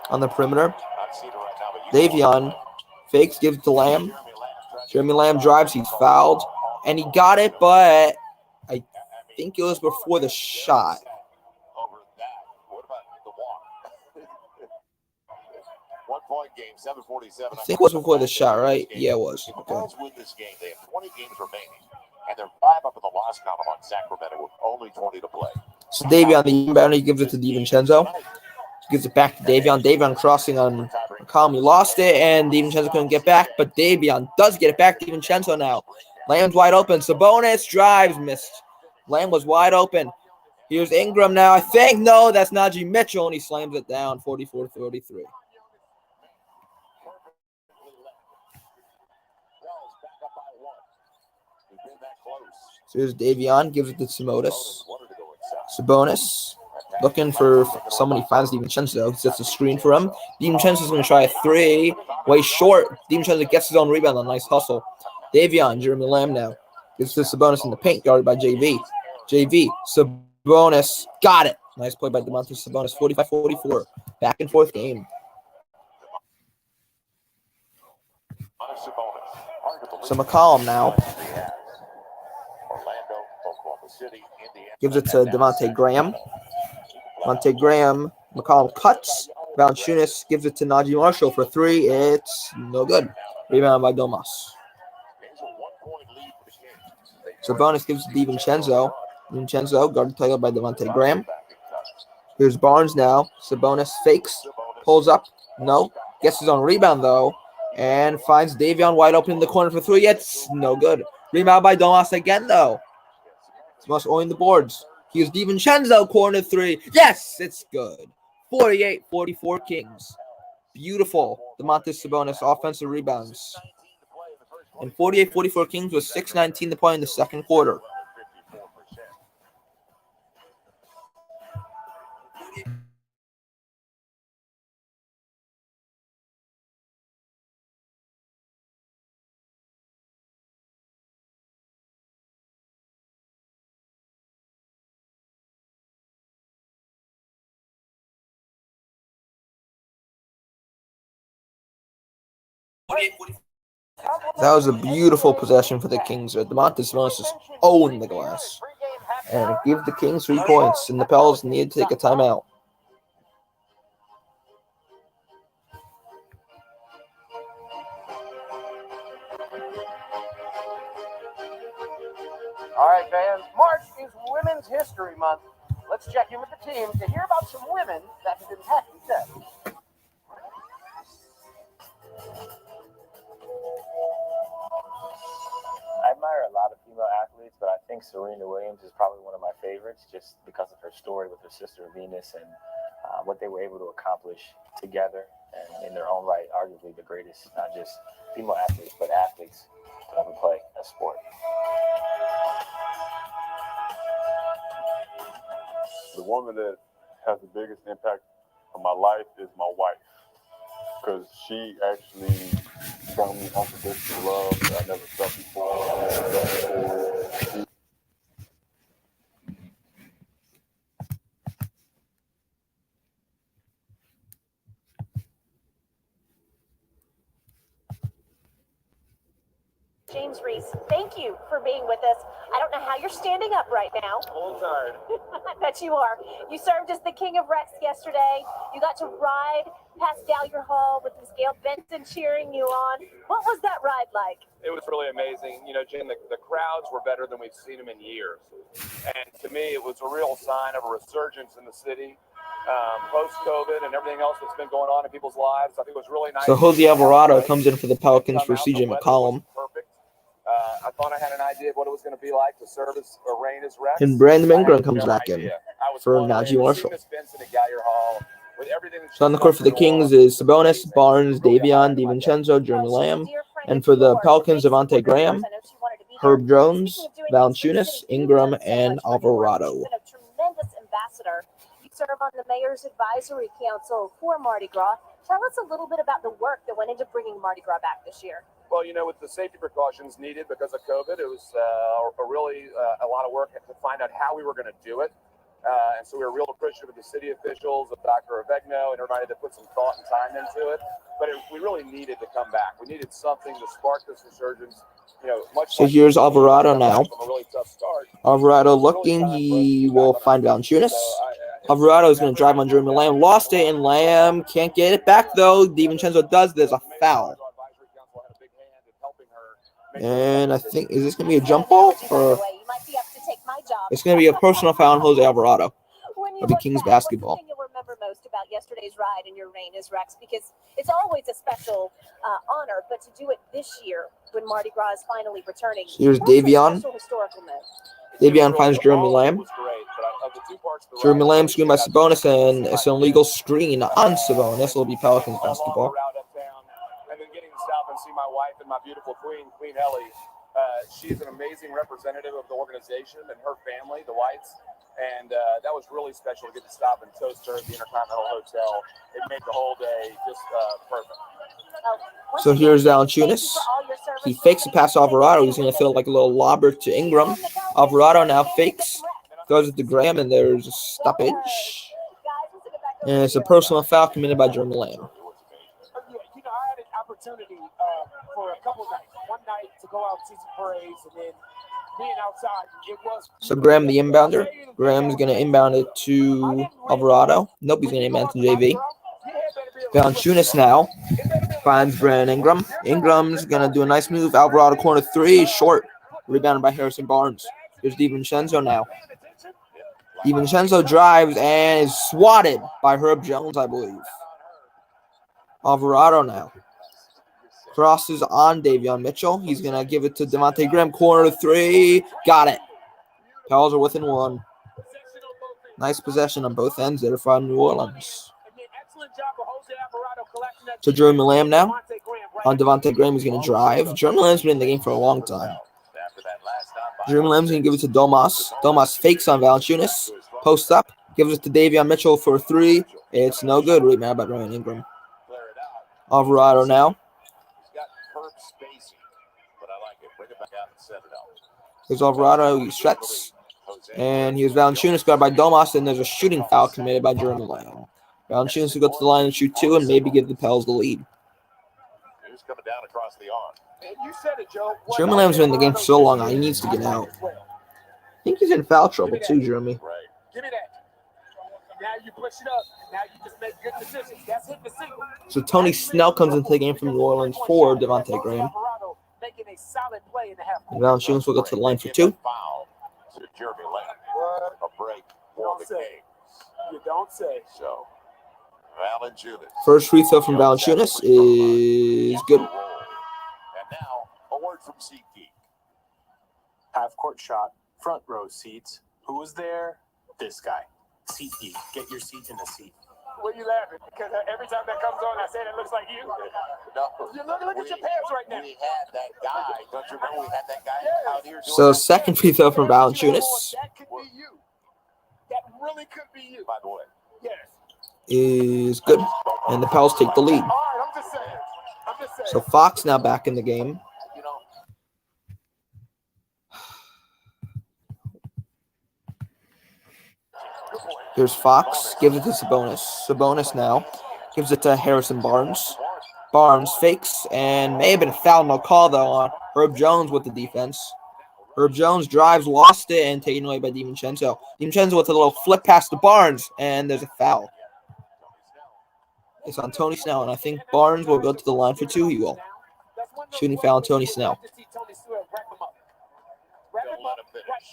on the perimeter. Davion fakes, gives it to Lamb. Jeremy Lamb drives. He's fouled. And he got it, but I think it was before the shot. I think it was before the shot, right? Yeah, it was. Okay. Win this game. They have 20 games remaining, and they're 5 up in the loss column on Sacramento with only 20 to play. So Davion, the inbounder, he gives it to DiVincenzo. Gives it back to Davion. Davion crossing on McCollum. He lost it, and DiVincenzo couldn't get back, but Davion does get it back. DiVincenzo now. Lamb's wide open. Sabonis drives, missed. Lamb was wide open. Here's Ingram now. I think, no, that's Najee Mitchell, and he slams it down, 44-33. So here's Davion, gives it to Sabonis. Looking for someone. He finds DiVincenzo. He sets a screen for him. DiVincenzo's going to try a 3. Way short. DiVincenzo gets his own rebound on a nice hustle. Davion, Jeremy Lamb now. Gives to Sabonis in the paint, guarded by JV. Sabonis. Got it. Nice play by Domantas Sabonis. 45-44. Back and forth game. So McCollum now. Gives it to Devontae Graham. McCollum cuts. Valanciunas gives it to Najee Marshall for 3. It's no good. Rebound by Domas. Sabonis gives it to DiVincenzo. Guarded title by Devontae Graham. Here's Barnes now. Sabonis fakes. Pulls up. No. Gets his own rebound, though. And finds Davion wide open in the corner for 3. It's no good. Rebound by Domas again, though. Must own the boards. Here's DiVincenzo, corner 3. Yes, it's good. 48-44 Kings. Beautiful. Domantas Sabonis offensive rebounds. And 48-44 Kings with 6:19 to play in the second quarter. That was a beautiful possession for the Kings. Domantas Sabonis just owned the glass. and give the Kings 3 points, and the Pels need to take a timeout. All right, fans. March is Women's History Month. Let's check in with the team to hear about some women that have impacted them. I admire a lot of female athletes, but I think Serena Williams is probably one of my favorites just because of her story with her sister Venus and what they were able to accomplish together and in their own right, arguably the greatest, not just female athletes, but athletes to ever play a sport. The woman that has the biggest impact on my life is my wife, because she actually showed me unconditional love that I never felt before. James Reese, thank you for being with us. I don't know how you're standing up right now. A little tired. I bet you are. You served as the King of Rex yesterday. You got to ride past Gallagher Hall with Miss Gail Benson cheering you on. What was that ride like? It was really amazing. You know, Jen, the crowds were better than we've seen them in years. And to me, it was a real sign of a resurgence in the city. Post-COVID and everything else that's been going on in people's lives. I think it was really nice. So Jose Alvarado comes in for the Pelicans for CJ McCollum. Perfect. I thought I had an idea of what it was going to be like to serve as a reign as Rex. And Brandon Ingram comes back in for Najee Marshall. So on the court for the Kings is Sabonis, Barnes, Davion, DiVincenzo, Jeremy Lamb. And for the Pelicans, Devontae Graham, Herb Jones, Valanciunas, Ingram, and Alvarado. Serve on the Mayor's Advisory Council for Mardi Gras. Tell us a little bit about the work that went into bringing Mardi Gras back this year. Well, you know, with the safety precautions needed because of COVID, it was a lot of work to find out how we were going to do it. And so we were real appreciative of the city officials, of Dr. Avegno, and everybody that put some thought and time into it. But we really needed to come back. We needed something to spark this resurgence. You know, so here's Alvarado now. From a really tough start. Alvarado looking. He will find Valanciunas. Alvarado is going to drive on Jeremy Lamb. Lost it, and Lamb can't get it back, though. DiVincenzo does. There's a foul. And I think, is this going to be a jump ball? Or it's going to be a personal foul on Jose Alvarado of the Kings basketball. You'll remember most about yesterday's ride in your reign as Rex, because it's always a special honor, but to do it this year when Mardi Gras is finally returning. Here's Davion. Davion finds Jeremy Lamb. Jeremy Lamb screened by Sabonis, and it's an illegal screen on Sabonis. It'll be Pelicans basketball. And then getting to stop and see my wife and my beautiful queen, Queen Ellie. She's an amazing representative of the organization and her family, the Whites. And that was really special to get to stop and toast her at the Intercontinental Hotel. It made the whole day just perfect. So here's Valanciunas. He fakes a pass to Alvarado. He's going to throw like a little lobber to Ingram. Alvarado now fakes, goes to Graham, and there's a stoppage. And it's a personal foul committed by Jeremy Lamb. You know, I had an opportunity for a couple nights. One night to go out and see some parades, and then being outside, it was. So Graham, the inbounder. Graham's going to inbound it to Alvarado. Nope, he's going to inbound to JV. Valanciunas now finds Brandon Ingram. Ingram's going to do a nice move. Alvarado corner three, short. Rebounded by Harrison Barnes. Here's DiVincenzo now. DiVincenzo drives and is swatted by Herb Jones, I believe. Alvarado now crosses on Davion Mitchell. He's going to give it to Devontae Graham. Corner three. Got it. Pels are within one. Nice possession on both ends there for New Orleans. So Jeremy Lamb now on Devontae Graham. He's going to drive. Jeremy Lamb's been in the game for a long time. Jeremy Lamb's going to give it to Domas. Domas fakes on Valanciunas. Posts up. Gives it to Davion Mitchell for three. It's no good. Rebound by Brandon Ingram. Alvarado now. Here's Alvarado. He struts. And here's Valanciunas guarded by Domas. And there's a shooting foul committed by Jeremy Lamb. Valanciunas will go to the line and shoot two and maybe give the Pels the lead. Coming down across the arm. You said it, Joe. Jeremy Lamb's been in the game for so long, he needs to get out. think he's in foul trouble too, Jeremy. Right. Give me that. Now you push it up. Now you just make good decisions. That's hitting the single. So Tony Snell comes into the game from New Orleans for Devontae Graham. Making a solid play in the half. And Valanciunas will go to the line for two. Foul to Jeremy Lamb. A break for the Kings. You don't say. So, Valanciunas. First free throw from Valanciunas is good. And now, a word from SeatGeek. Half court shot, front row seats. Who was there? This guy. SeatGeek. Get your seat in the seat. What are you laughing? Because every time that comes on, I say it looks like you. No, Look at your pants right now. We had that guy. Don't you remember we had that guy out here doing So that? second free throw from Valanciunas That could be you. That really could be you. By the way. Yes. is good. And the Pels take the lead. All right, I'm just saying. So Fox now back in the game. You know, Here's Fox. Gives it to Sabonis. Sabonis now gives it to Harrison Barnes. Barnes fakes and may have been a foul. No call, though, on Herb Jones with the defense. Herb Jones drives, lost it, and taken away by DiVincenzo. DiVincenzo with a little flip past to Barnes, and there's a foul. It's on Tony Snell, and I think Barnes will go to the line for two. He will. Shooting foul on Tony Snell.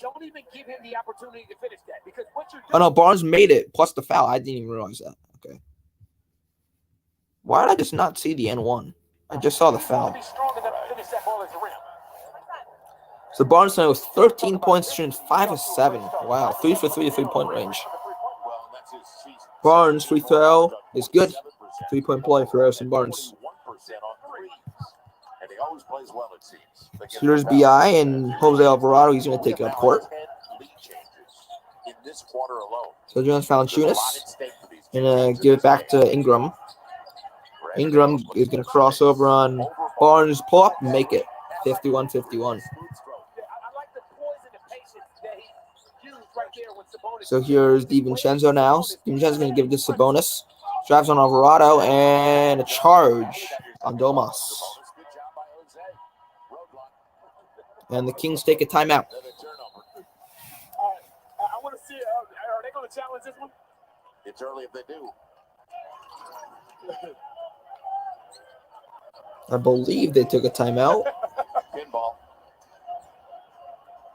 Don't even give him the opportunity to finish that because what you're doing. Oh, no, Barnes made it, plus the foul. I didn't even realize that. Okay. Why did I just not see the N1? I just saw the foul. So Barnes tonight was 13 points, shooting 5 of 7. Wow, 3 for 3 3-point range. Barnes' free throw is good. 3-point play for Harrison Barnes. So here's B.I. and Jose Alvarado. He's going to take it up court. So Jonas Valanciunas going to give it back to Ingram. Ingram is going to cross over on Barnes, pull up, and make it 51-51. So here's DiVincenzo now. DiVincenzo's going to give this to Sabonis. Drives on Alvarado, and a charge on Domas. And the Kings take a timeout. I want to see. Are they going to challenge this one? It's early if they do. I believe they took a timeout. Pinball.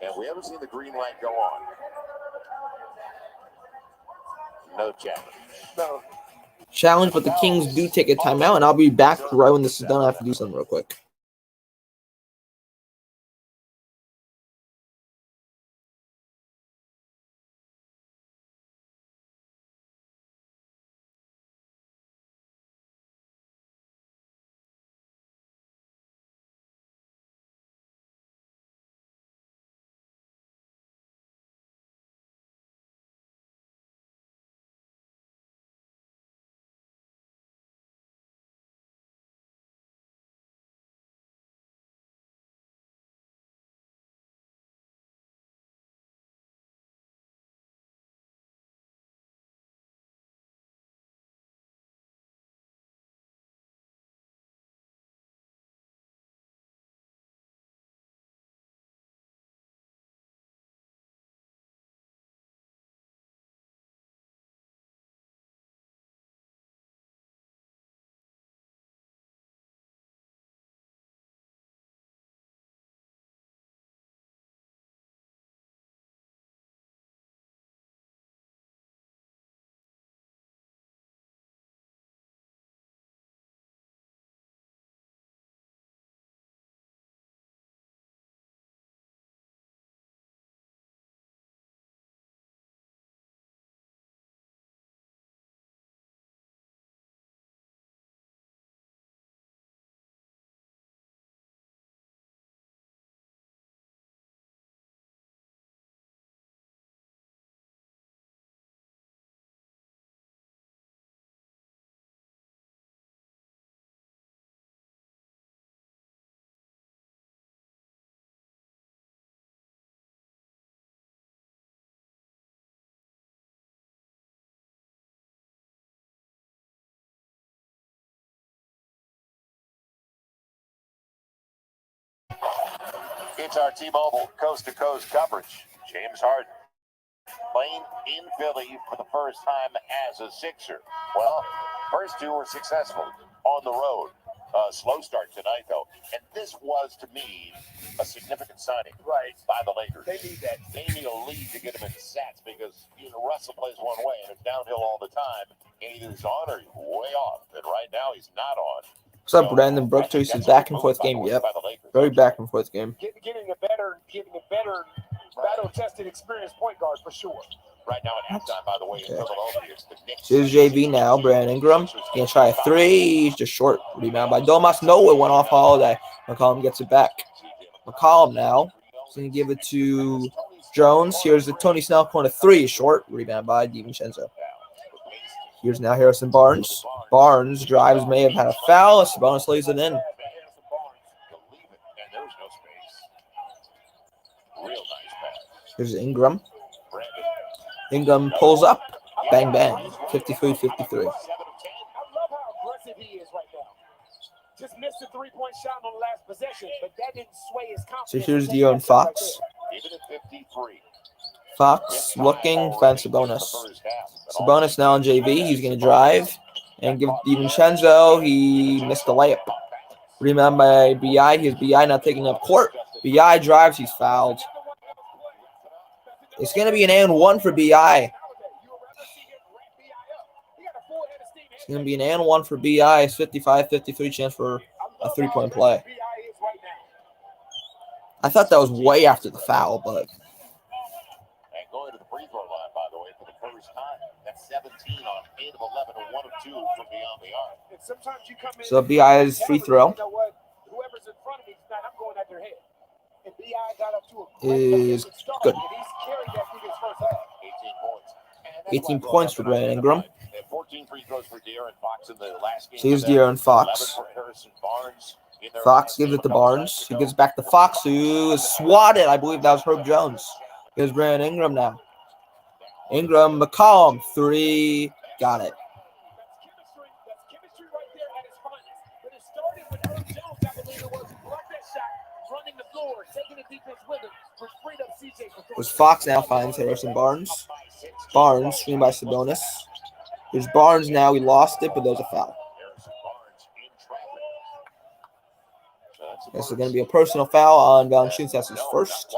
And we haven't seen the green light go on. No challenge. No. Challenge, but the Kings do take a timeout, and I'll be back right when this is done. I have to do something real quick. It's our T-Mobile coast-to-coast coverage James Harden playing in Philly for the first time as a Sixer. Well, first two were successful on the road. Slow start tonight, though. And this was, to me, a significant signing by the Lakers. They need that. They need a lead to get him into sets because Russell plays one way and it's downhill all the time. And either he's on or he's way off. And right now he's not on. What's up, Brandon Brooks? This is back and forth game. Yep, very back and forth game. Getting a better battle-tested, experienced point guard for sure. Right now at halftime, by the way, in Philadelphia, it's the Knicks. Here's JV now. Brandon Ingram. Gonna try a three. He's just short. Rebound by Domas. No, it went off Holiday. McCollum gets it back. McCollum now. He's gonna give it to Jones. Here's the Tony Snell corner three. Short. Rebound by DiVincenzo. Here's now Harrison Barnes. Barnes drives, may have had a foul. Sabonis lays it in. Here's Ingram. Ingram pulls up. Bang, bang. 53-53. I love how aggressive he is right now. Just missed a three-point shot on the last possession, but that didn't sway his confidence. So here's De'Aaron Fox. Fox looking, finds Sabonis. Sabonis now on JV. He's going to drive and give DiVincenzo. He missed the layup. Rebound by BI. Here's BI now taking up court. BI drives. He's fouled. It's going to be an and-one for BI. It's going to be an and-one for BI. It's 55-53 chance for a three-point play. I thought that was way after the foul, but... And going to the free throw line, by the way, for the first time. That's 17 on 8 of 11 and 1 of 2 from beyond the arc. And sometimes you come in, so BI's free throw. You know what? Whoever's in front of me tonight, I'm going at their head. And BI got up to a is good. And he's carried that through his first half. 18 points. 18 points for Brandon Ingram. 14 free throws for De'Aaron Fox in the last game. So here's De'Aaron Fox. Fox gives it to Barnes. He gives back to Fox, who is swatted. I believe that was Herb Jones. Here's Brandon Ingram now. Ingram, McCollum, three. Got it. That's chemistry right there at its finest. But it started with Herb Jones, I believe it was, who blocked that shot, running the floor, taking the defense with him, which freed up CJ. There's Fox now finds Harrison Barnes. Barnes, screen by Sabonis. There's Barnes now. He lost it, but there's a foul. This is going to be a personal foul on Valanciunas. That's his first.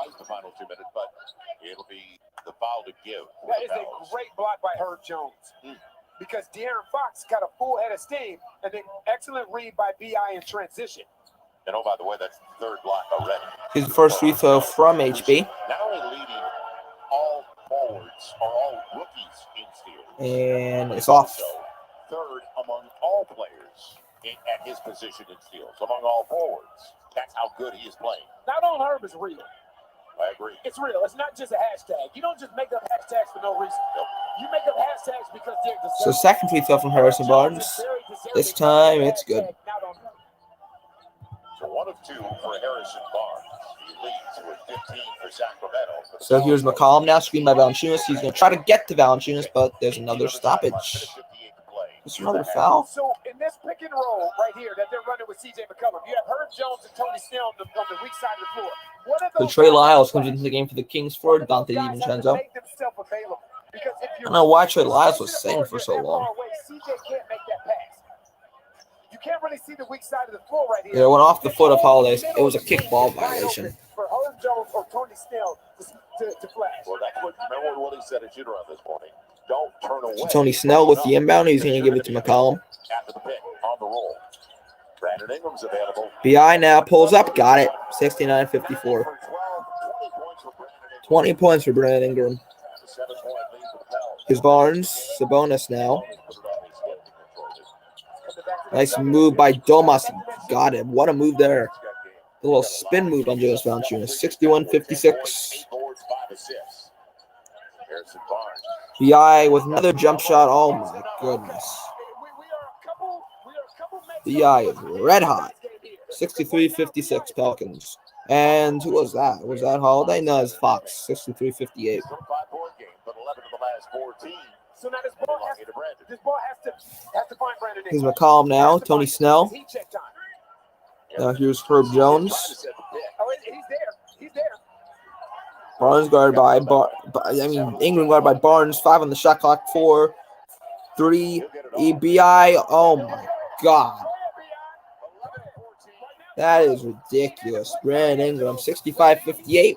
That is a great block by Herb Jones. Because De'Aaron Fox got a full head of steam, and then excellent read by BI in transition. And oh, by the way, that's the third block already. His first free throw from HB. Not only leading all forwards or all rookies in steals. And it's off. Third among all players at his position in steals, among all forwards. That's how good he is playing. Not on Herb is real. I agree. It's real. It's not just a hashtag. You don't just make up hashtags for no reason. Nope. You make up hashtags because they're deserving. So second free throw from Harrison Barnes. This time it's good. So 1 of 2 for Harrison Barnes. He leads with 15 for Sacramento. So here's McCollum now, screened by Valanciunas. He's going to try to get to Valanciunas, but there's another stoppage. There's another foul. So in this pick and roll right here that they're running with CJ McCollum, you have Herb Jones and Tony Snell on the weak side of the floor. So Trey Lyles comes into the game for the Kings for Dante DiVincenzo. I don't know why Trey Lyles was sitting for so long. CJ can't make that pass. You can't really see the weak side of the floor right here. Yeah, it went off the foot of Holiday. It was a kickball violation. For Herb Jones or Tony Snell to flash. Well, that's what, remember what Willie said at shoot around this morning. Don't turn away. So Tony Snell with the inbound. He's going to give it to McCollum. After the pick on the roll. Brandon Ingram's available. BI now pulls up. Got it. 69-54. 20 points for Brandon Ingram. Here's Barnes. Sabonis now. Nice move by Domas. Got it. What a move there. A little spin move on Jonas Valanciunas. 61-56. BI with another jump shot. Oh, my goodness. BI is red hot. 63-56 Pelicans. And who was that? Was that Holiday? No, it's Fox. 63-58. So now this ball has to find Brandon Here's Ingram. McCollum now. Tony Snell. Now here's Herb Jones. Oh, he's there. He's there. Barnes guarded by Ingram guarded by Barnes. 5 on the shot clock. 4, 3, EBI. Oh my God. That is ridiculous. Brandon Ingram, 65-58.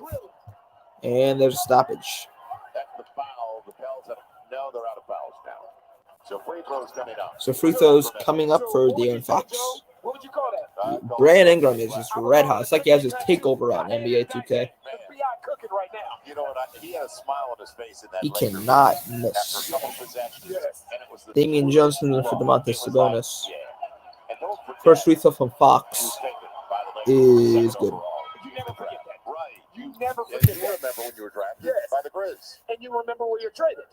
And there's a stoppage. That's the foul. The Pels have, no, they're out of fouls now. So free throws coming up. So free throws coming up for De'Aaron Fox. What would you call that? Brandon Ingram is just red hot. It's like he has his takeover on NBA 2K. FBI cooking right now. You know what? He had a smile on his face in that. He Lakers cannot game miss. after a couple possessions, and it was the Damian Jones for DeMontis It was Sabonis. like, yeah. And don't forget, First free throw from he Fox was taken by the Lakers is second good. overall. You never forget that. Right. You never Yes, forget you that. remember when you were drafted Yes. by the Grizz. And you remember where you're traded.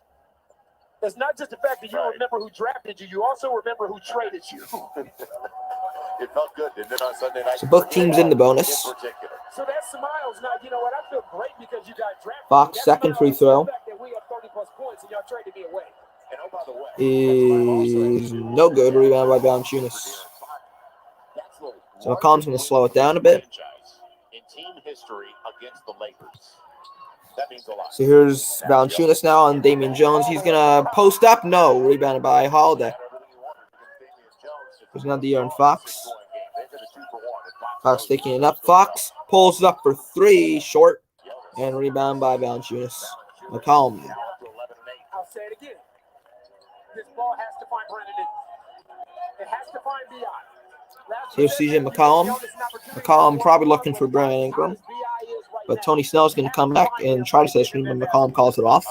It's not just the fact that you Right. remember who drafted you, you also remember who traded you. It felt good, didn't it, on Sunday night? So both teams in the bonus. In particular. So that smile's not, you know what, I feel great because you got drafted. Fox, That second smile free is the throw. fact that we have 30-plus points and y'all traded me away. And oh, by the way, Is no good. Rebound by Valanciunas. that's the So McCollum's going to slow it down a bit. franchise in team history against the Lakers. That means a lot. So here's Valanciunas now on Damian Jones. He's going to post up. No. Rebounded by Holiday. There's now De'Aaron Fox. Fox taking it up. Fox pulls it up for 3. Short. And rebound by Valanciunas. McCollum. I'll say it again. This ball has to find Brandon Ingram. It has to find B.I. Here's CJ McCollum. McCollum probably looking for Brandon Ingram. But Tony Snell's going to come back and try to set a screen, but McCollum calls it off.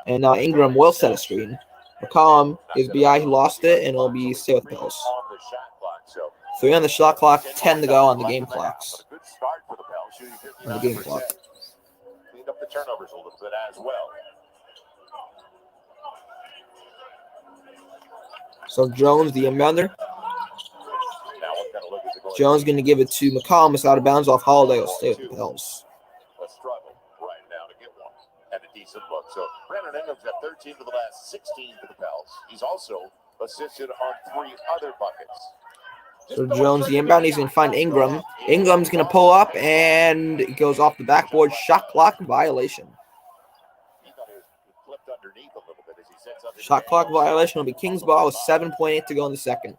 And now Ingram will set a screen. McCollum is BI. He lost it, and it'll be stay with Bills. 3 on the shot clock, 10 to go on the game clocks. Good start for the Pels, shooting On the game clock. 59%. Cleaned up the turnovers a little bit as well. So Jones, the inbounder. Now what kind of look is it going Jones going to give it to McCollum. It's out of bounds off Holiday. Will stay with the Bills. A struggle right now to get one and a decent look. So Brandon Ingram's got 13 for the last 16 for the Pels. He's also assisted on 3 other buckets. So Jones, the inbound, he's going to find Ingram. Ingram's going to pull up, and it goes off the backboard. Shot clock violation. He thought he was flipped underneath a little bit as he sets up. Shot clock violation will be Kings ball with 7.8 to go in the second.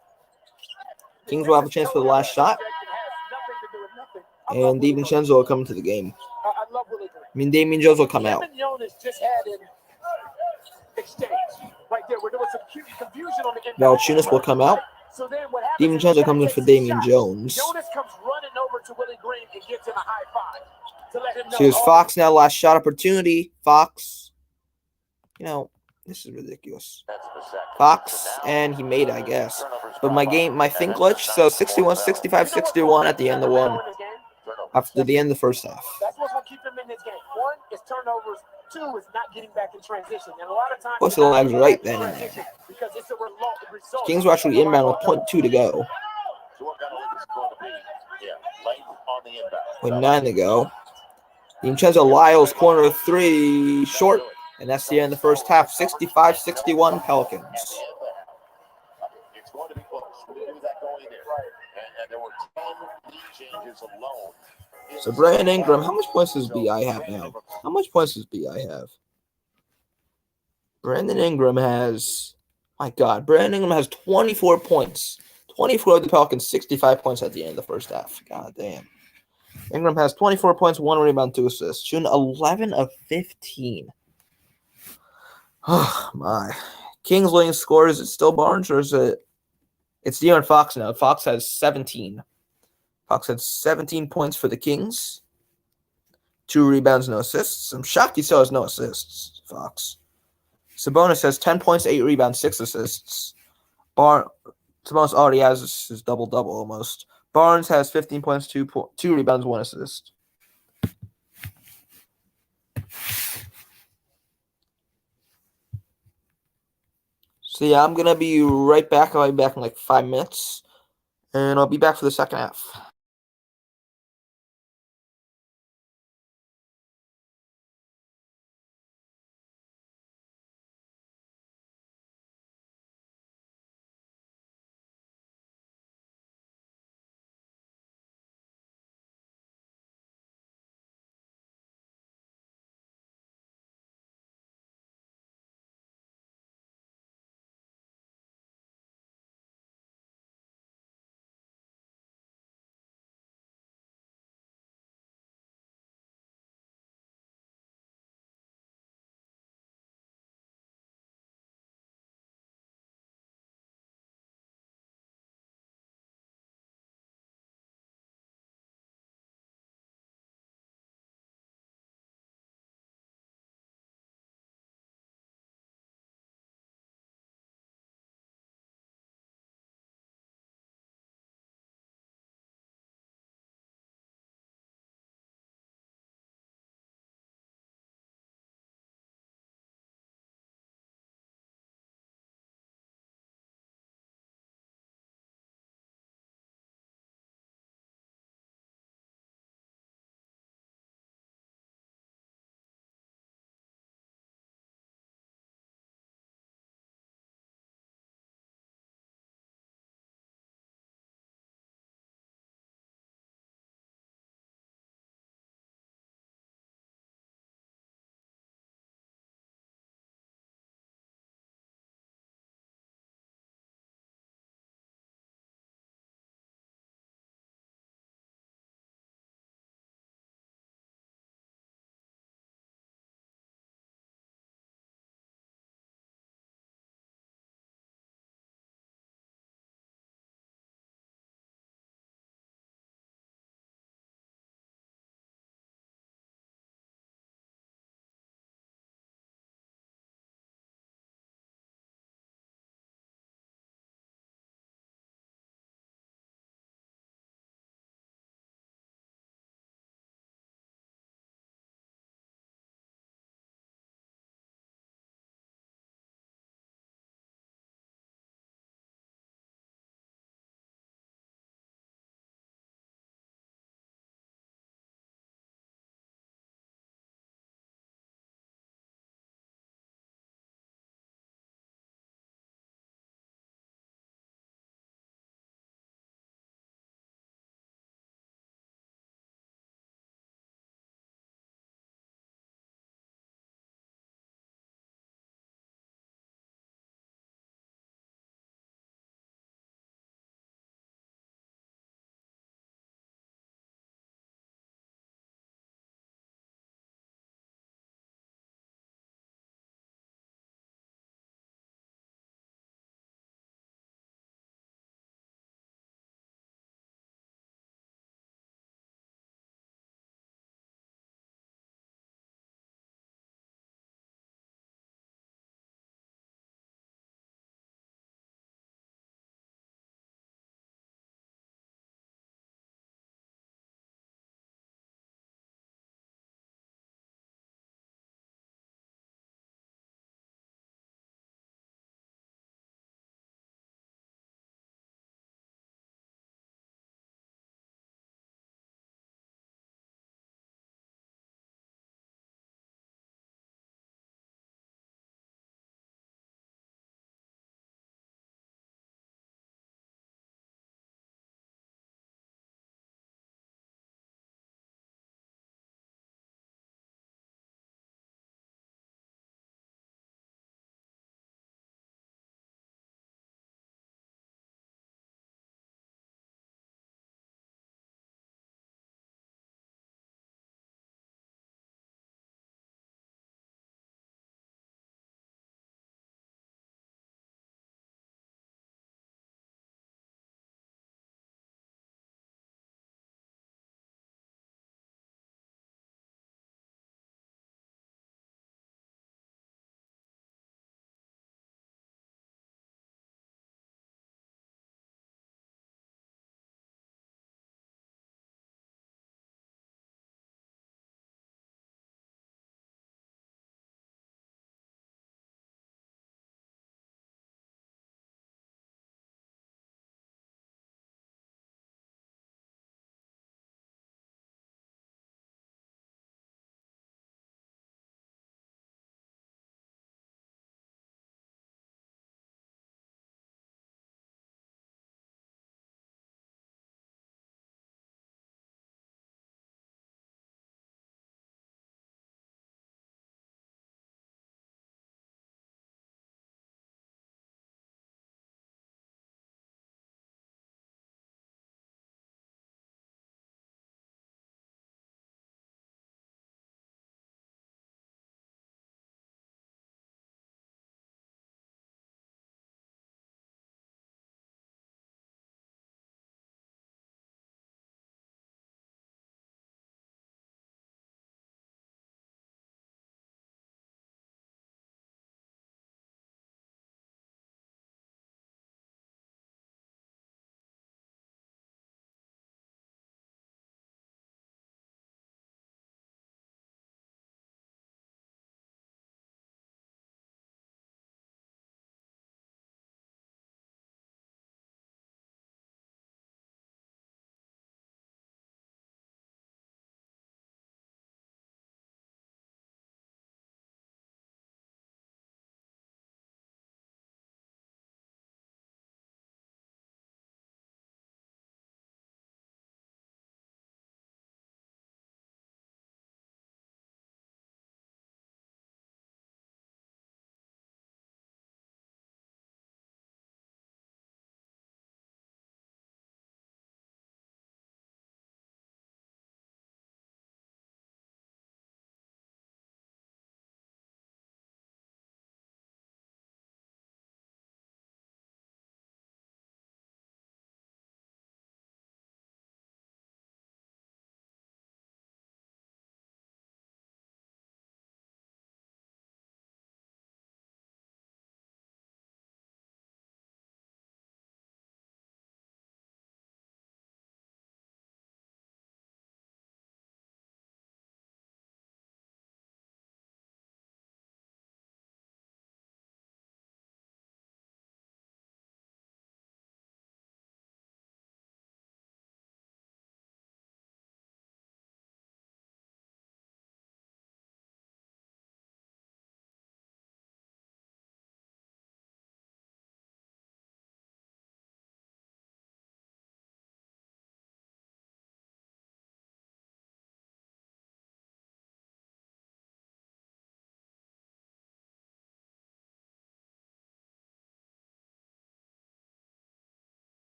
Kings will have a chance for the last shot. And DiVincenzo will come into the game. I love Willie Green. I mean, Damian Jones will come out. Him and Jonas just had an exchange right there where there was some confusion on the inbound. Valanciunas will come out. So then what happens is DiVincenzo comes in for Damian Jones. Jonas comes running over to Willie Green and gives him a high five to let him know. So here's Fox now, last shot opportunity. Fox. You know, this is ridiculous. Fox, and he made it, I guess. But my thing glitched, so 61, 65, 61 at the end of one. After the end of the first half. That's what's going to keep him in this game. 1 is turnovers. 2 is not getting back in transition. And a lot of times, What's the lags right then and there? because it's a result. Kings were actually inbound with 0.2 to go. So what kind of look is it going to be? Yeah, late on the inbound. With 9 to go. DiVincenzo Lyles corner 3 short. And that's the end of the first half. 65-61 Pelicans. It's going to be close. We knew that going in. And there were 10 lead changes alone. So Brandon Ingram, how much points does BI have now? How much points does BI have? Brandon Ingram has, my God, Brandon Ingram has 24 points. 24 of the Pelicans, 65 points at the end of the first half. God damn. Ingram has 24 points, 1 rebound, 2 assists. Shooting 11 of 15. Oh, my. Kings leading score, is it still Barnes or is it? It's De'Aaron Fox now. Fox has 17. Fox had 17 points for the Kings. 2 rebounds, no assists. I'm shocked he still has no assists, Fox. Sabonis has 10 points, 8 rebounds, 6 assists. Sabonis already has his double-double almost. Barnes has 15 points, 2 rebounds, 1 assist. So, yeah, I'm going to be right back. I'll be back in like 5 minutes. And I'll be back for the second half.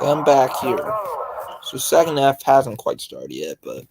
I'm back here. So second half hasn't quite started yet, but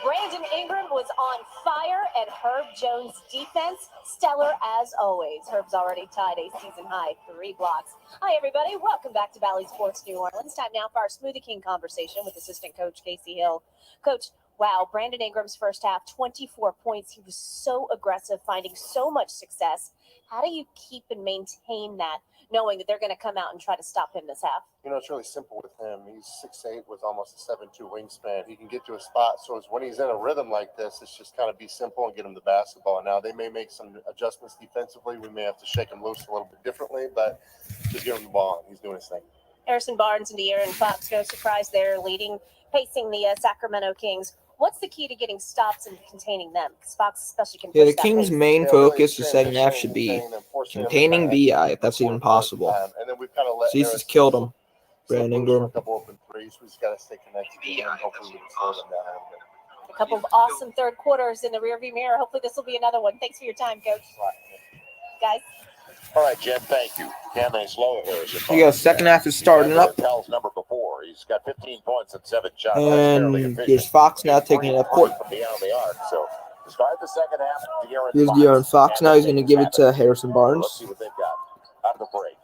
Brandon Ingram was on fire, and Herb Jones' defense, stellar as always. Herb's already tied a season-high 3 blocks. Hi, everybody. Welcome back to Valley Sports New Orleans. Time now for our Smoothie King conversation with assistant coach Casey Hill. Coach, wow, Brandon Ingram's first half, 24 points. He was so aggressive, finding so much success. How do you keep and maintain that, knowing that they're going to come out and try to stop him this half? You know, it's really simple with him. He's 6'8" with almost a 7'2" wingspan. He can get to a spot. So when he's in a rhythm like this, it's just kind of be simple and get him the basketball. Now, they may make some adjustments defensively. We may have to shake him loose a little bit differently, but just give him the ball, and he's doing his thing. Harrison Barnes and De'Aaron Fox, no surprise there, pacing the Sacramento Kings. What's the key to getting stops and containing them? Because Fox especially can push the that Kings' pace. main focus the second half should be containing BI, if that's even possible. And then we've kind of let Cease has killed him. Brandon Ingram. A couple open threes. We just got to stay connected to him. Hopefully we can slow them down. A couple of awesome third quarters in the rearview mirror. Hopefully this will be another one. Thanks for your time, Coach. Guys. All right, Jen, thank you. Can they slow it? Here you go. Second half is starting up. Tells number before. He's got 15 points and 7 shots. And here's Fox now taking it up court. From beyond the arc. So to start the second half, Here's De'Aaron Fox. Now he's going to give it to Harrison Barnes. Let's see what they've got out of the break.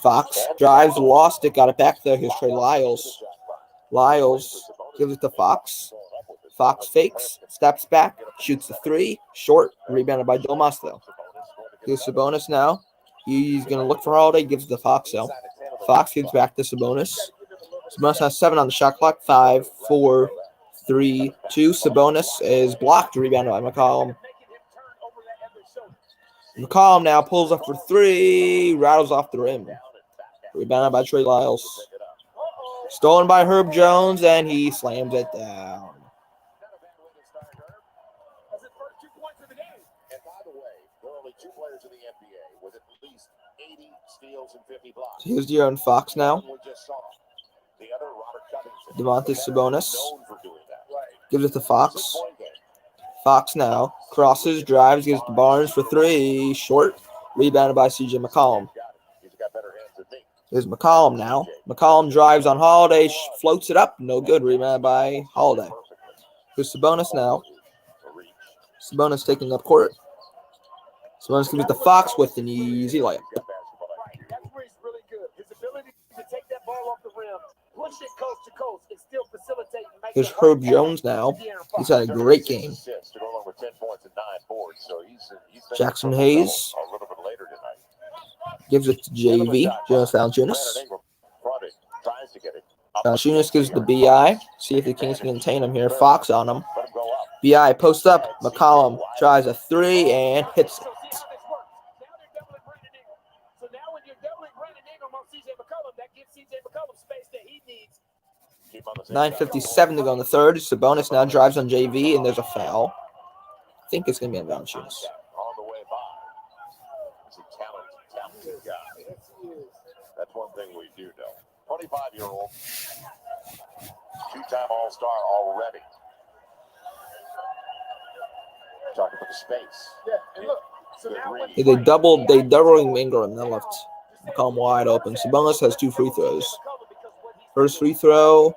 Fox drives, lost it, got it back there. Here's Trey Lyles. Lyles gives it to Fox. Fox fakes, steps back, shoots the 3, short, rebounded by Domas though. Here's Sabonis now. He's going to look for Holiday, gives it to Fox though. Fox gives back to Sabonis. Sabonis has 7 on the shot clock. 5, 4, 3, 2. Sabonis is blocked, rebounded by McCollum. McCollum now pulls up for 3, rattles off the rim. Rebounded by Trey Lyles. Stolen by Herb Jones, and he slams it down. And by the way, there are only 2 players in the NBA with at least 80 steals and 50 blocks. Here's De'Aaron Fox now. The other, Robert Demontis Sabonis gives it to Fox. Fox now crosses, drives, gives it to Barnes for 3, short, rebounded by CJ McCollum. Here's McCollum now. McCollum drives on Holiday, floats it up, no good, rebounded by Holiday. Here's Sabonis now. Sabonis taking up court. Sabonis gives it to Fox with an easy layup. That's where he's really good. His ability to take that ball off the rim, push it coast to coast, and still facilitate. Here's Herb Jones now. He's had a great game. Jackson Hayes gives it to JV, Jonas Valanciunas. Valanciunas gives it to BI. See if the Kings can contain him here. Fox on him. BI posts up. McCollum tries a 3 and hits it. So now when you're doubling Brandon Ingram on CJ McCollum, that gives CJ McCollum space that he needs. 9:57 to go in the third. Sabonis now drives on JV, and there's a foul. I think it's going to be on Valanciunas. On the way by. He's a talented guy. That's one thing we do know. 25-year-old, 2-time All-Star already. Talking about the space. Yeah, and look. So now when They doubled Ingram and then left McCollum wide open. Sabonis has 2 free throws. First free throw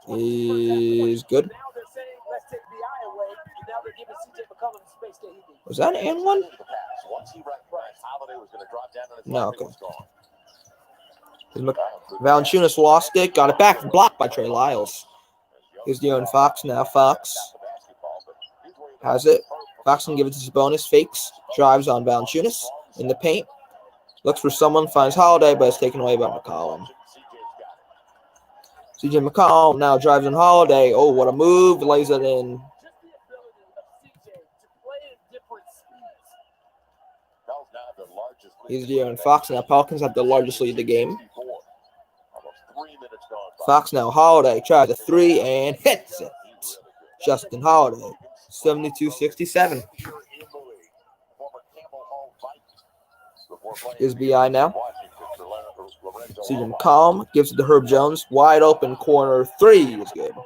is good. Now they're saying, let's take BI away. And now they're giving CJ McCollum the space that he needs. Was that an and one? Once he recognized Holiday was going to drop down on his No, left, it okay. was gone. Valanciunas lost it, got it back, blocked by Trey Lyles. Here's De'Aaron Fox now. Fox has it. Fox can give it to Sabonis. Fakes, drives on Valanciunas in the paint. Looks for someone, finds Holiday, but it's taken away by McCollum. CJ McCollum now drives on Holiday. Oh, what a move. Lays it in. Just the ability of CJ to play at different speeds. Here's De'Aaron Fox now. Pelicans have the largest lead of the game. Fox now. Holiday tries a three and hits it. Justin Holiday, 72-67. Here's BI now. CJ McCollum gives it to Herb Jones. Wide open corner. Three is good. And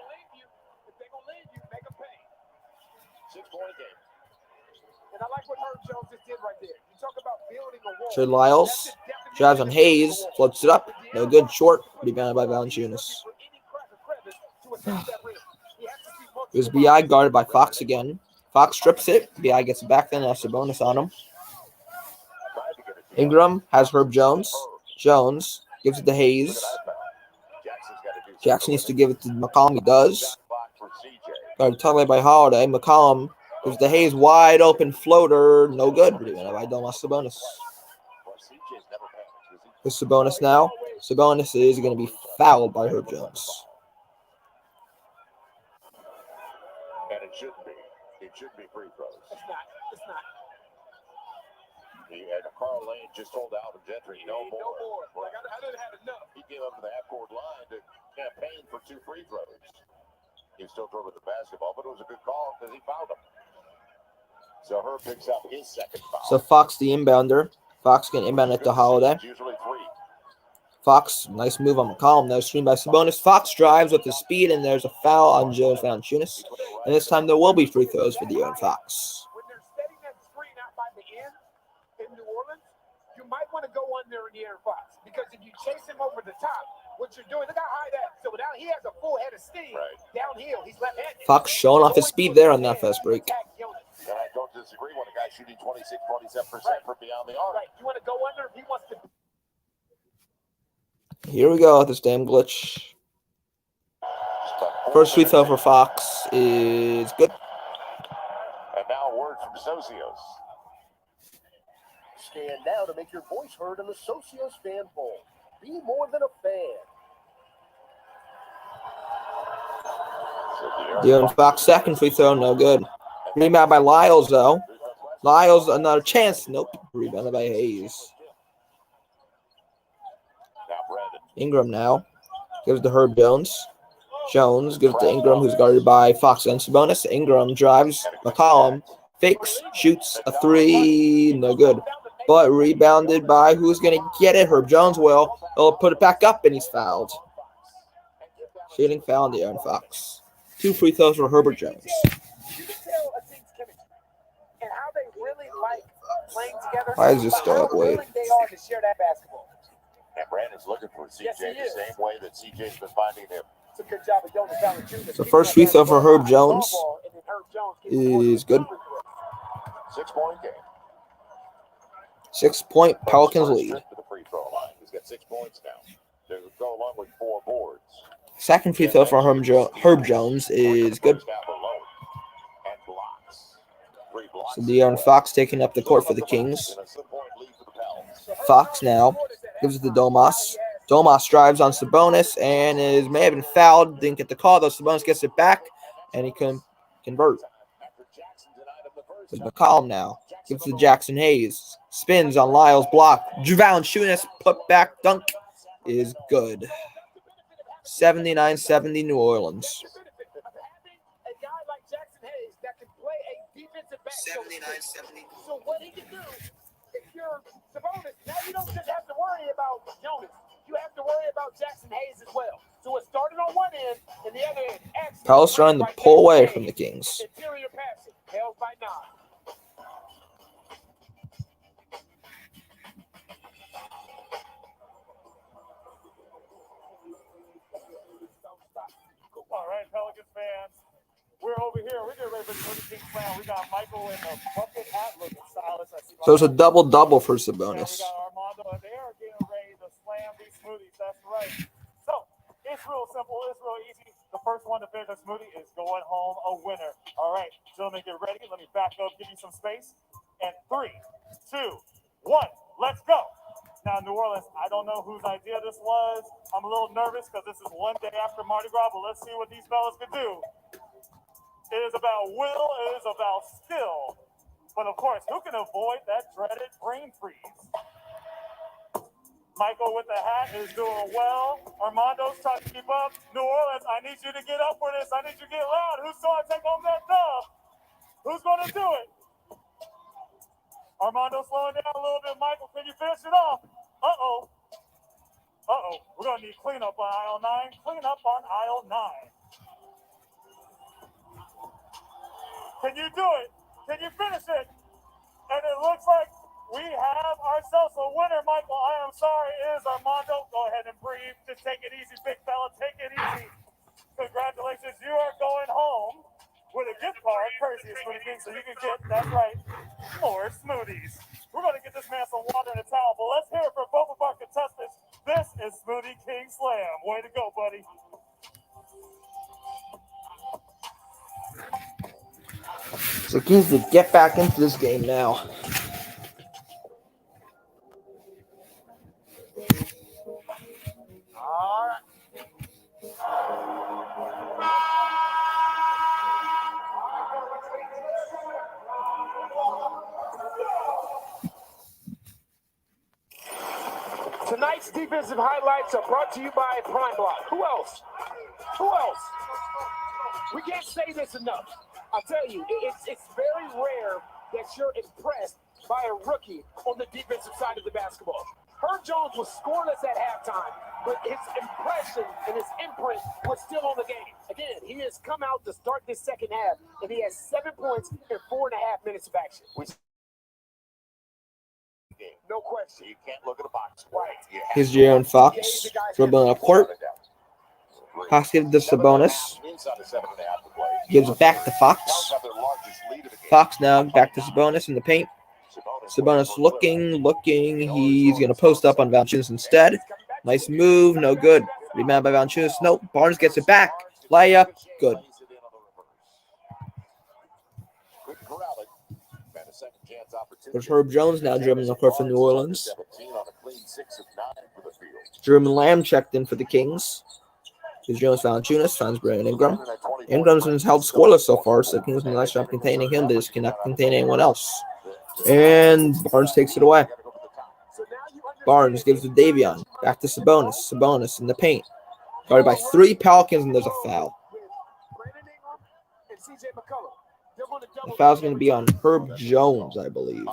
I like what Herb Jones just did right there. You talk about building a wall. Trey Lyles drives on Hayes. Floats it up. No good. Short. Rebounded by Valanciunas. Here's BI guarded by Fox again. Fox strips it. BI gets it back. Then has a bonus on him. Ingram has Herb Jones. Jones gives it to Hayes. Jackson needs to give it to McCollum. He does. Guarded tightly by Holiday. McCollum gives to Hayes. Wide open floater. No good. Rebounded by Domas Sabonis. Here's Sabonis now. Sabonis is going to be fouled by Herb Jones. And it shouldn't be. It should be free throws. It's not. It's not. Carl Lane just told Alvin Gentry no more. No more. Like, I didn't have enough. He came up to the half-court line to campaign for 2 free throws. He still drove with the basketball, but it was a good call because he fouled him. So Herb picks up his second foul. So Fox the inbounder. Fox can inbound it to Holiday. Usually 3. Fox, nice move on McCollum. Now screen by Sabonis. Fox drives with the speed, and there's a foul on Jones Valanciunas. And this time there will be free throws for De'Aaron Fox. When they're setting that screen out by the end in New Orleans, you might want to go under De'Aaron Fox. Because if you chase him over the top, what you're doing, look how high that. So now he has a full head of steam. Downhill, he's left-handed. Fox showing off his speed there on that fast break. And I don't disagree when a guy's shooting 26-27% from beyond the arc. Right. You want to go under if he wants to. Here we go with this damn glitch. First free throw for Fox is good. And now a word from Socios. Stand now to make your voice heard in the Socios fan poll. Be more than a fan. De'Aaron Fox second free throw, no good. Rebound by Lyles though. Lyles another chance. Nope. Rebounded by Hayes. Ingram now gives it to Herb Jones. Jones gives it to Ingram, who's guarded by Fox and Sabonis. Ingram drives. McCollum fakes, shoots a three, no good. But rebounded by who's going to get it? Herb Jones will. He'll put it back up, and he's fouled. Shooting foul on De'Aaron Fox. 2 free throws for Herbert Jones. You can tell a team's chemistry and how they really like playing together. Why is this still up how late? willing they are to share that basketball. And Brandon's looking for CJ Yes, he the is. same way that CJ's been finding him. It's a good job of Jonas Valanciunas. So first free throw for Herb Jones is good. 6-point game. 6-point Pelicans lead. To the free throw line. He's got 6 points now. To go along with 4 boards. Second free throw for Herb Jones is good. First half alone. And blocks. 3 blocks. So De'Aaron Fox taking up the court for the Kings. And a 7-point lead for the Pels. Fox now gives it to Domas. Domas drives on Sabonis and may have been fouled. Didn't get the call though. Sabonis gets it back and he can convert. With McCollum now gives it to Jackson Hayes. Spins on Lyles block. Valanciunas put back dunk is good. 79-70 New Orleans. A guy like Jackson Hayes that can play a defensive back. 79-70. So what he can do, if you're Sabonis, now you don't just have to worry about Jonas. You have to worry about Jackson Hayes as well. So it started on one end, and the other end. Pels trying to pull away from the Kings. Interior passing. Pels by 9. All right, Pelicans fans. We're over here. We're getting ready for the King Slam. We got Michael in the bucket hat looking stylish. I see So it's a Michael. double-double for And Sabonis. we got Armando, and they are getting ready to slam these smoothies. That's right. So it's real simple. It's real easy. The first one to finish a smoothie is going home a winner. All right, gentlemen, get ready. Let me back up, give you some space. And 3, 2, 1, let's go. Now, New Orleans, I don't know whose idea this was. I'm a little nervous because this is one day after Mardi Gras, but let's see what these fellas can do. It is about will, it is about skill. But of course, who can avoid that dreaded brain freeze? Michael with the hat is doing well. Armando's trying to keep up. New Orleans, I need you to get up for this. I need you to get loud. Who's going to take home that dub? Who's going to do it? Armando slowing down a little bit. Michael, can you finish it off? Uh-oh. Uh-oh. We're going to need cleanup on aisle 9. Cleanup on aisle 9. Can you do it? Can you finish it? And it looks like we have ourselves a winner, Michael. I am sorry. It is Armando. Go ahead and breathe. Just take it easy, big fella. Take it easy. Congratulations. You are going home with a gift card, courtesy of Smoothie King, so you can get, that's right, more smoothies. We're going to get this man some water and a towel, but let's hear it for both of our contestants. This is Smoothie King Slam. Way to go, buddy. So Kings to get back into this game now. All right. Tonight's defensive highlights are brought to you by Prime Block. Who else? Who else? We can't say this enough. I'll tell you, it's very rare that you're impressed by a rookie on the defensive side of the basketball. Herb Jones was scoreless at halftime, but his impression and his imprint was still on the game. Again, he has come out to start this second half, and he has 7 points in 4.5 minutes of action. No question. You can't look at a box. Right. Here's Jaron Fox dribbling up court. Pass gives to Sabonis. Gives it back to Fox. Fox now back to Sabonis in the paint. Sabonis looking. He's going to post up on Valanciunas instead. Nice move. No good. Rebound by Valanciunas. Nope. Barnes gets it back. Layup. Good. There's Herb Jones now dribbling up court for New Orleans. Jeremy Lamb checked in for the Kings. Here's Jonas Valanciunas, finds Brandon Ingram. Ingram's been held scoreless so far, so the Kings do a nice job containing him. They just cannot contain anyone else. And Barnes takes it away. Barnes gives to Davion. Back to Sabonis. Sabonis in the paint. Guarded by 3 Pelicans, and there's a foul. The foul's going to be on Herb Jones, I believe.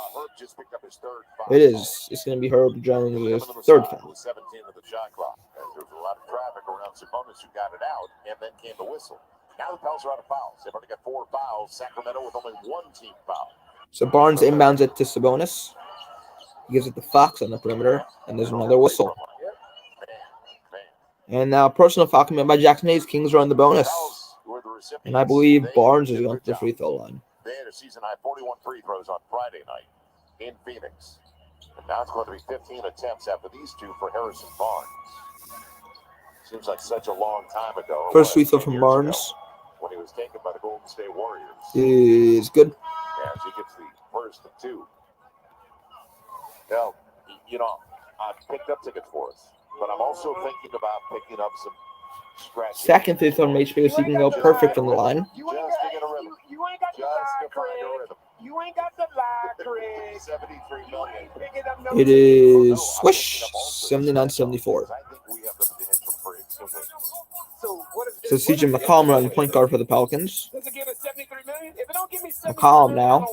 It is. It's going to be Herb Jones' third foul. 17 of the shot clock. There was a lot of traffic around Sabonis who got it out, and then came the whistle. Now the Pels are out of fouls. They've already got 4 fouls. Sacramento with only 1 team foul. So Barnes inbounds it to Sabonis. He gives it to Fox on the perimeter, and there's another whistle. And now personal foul committed by Jackson Hayes. Kings are on the bonus. And I believe Barnes is going to the free throw line. They had a season-high 41 free throws on Friday night in Phoenix. And now it's going to be 15 attempts after these 2 for Harrison Barnes. Seems like such a long time ago. First free throw from Barnes. When he was taken by the Golden State Warriors. Is good. As he gets the first of 2. Now, you know, I've picked up tickets for us, but I'm also thinking about picking up some scratch. Second free throw from HB, so he can go perfect from the line. You ain't got the lie, Chris. You ain't got the lie, Chris. 73 million. It is swish 79-74. So CJ McCollum running point guard for the Pelicans. McCollum now.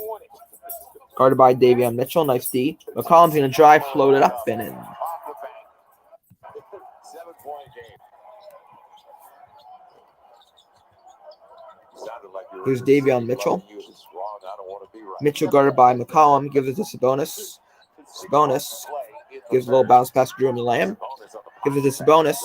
Guarded by Davion Mitchell. Nice D. McCollum's going to drive, float it up, and in. 7-point game. Here's Davion Mitchell. Mitchell guarded by McCollum. Gives it to Sabonis. Sabonis gives a little bounce pass to Jeremy Lamb. Gives it to Sabonis.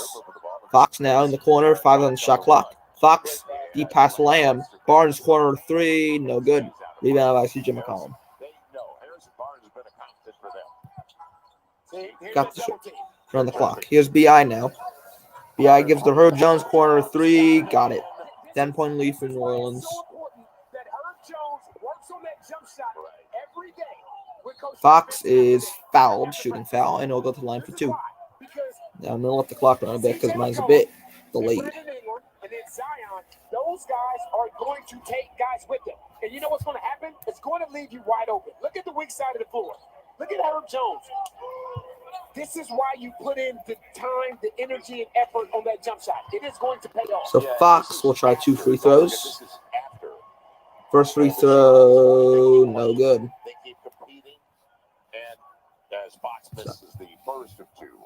Fox now in the corner. 5 on the shot clock. Fox, deep pass Lamb. Barnes corner three, no good. Rebound by CJ McCollum. They know Harrison Barnes has been a constant for them. Got the shot. Run the clock. Here's BI now. BI gives the Herb Jones corner three. Got it. 10-point lead for New Orleans. So important that Herb Jones works on that jump shot every day. Fox is fouled, shooting foul, and he'll go to the line for two. Now I'm going to let the clock run a bit because mine's a bit delayed. And then Zion, those guys are going to take guys with them. And you know what's going to happen? It's going to leave you wide open. Look at the weak side of the floor. Look at Herb Jones. This is why you put in the time, the energy, and effort on that jump shot. It is going to pay off. So Fox will try 2 free throws. First free throw, no good. They keep competing, and as Fox misses the first of two.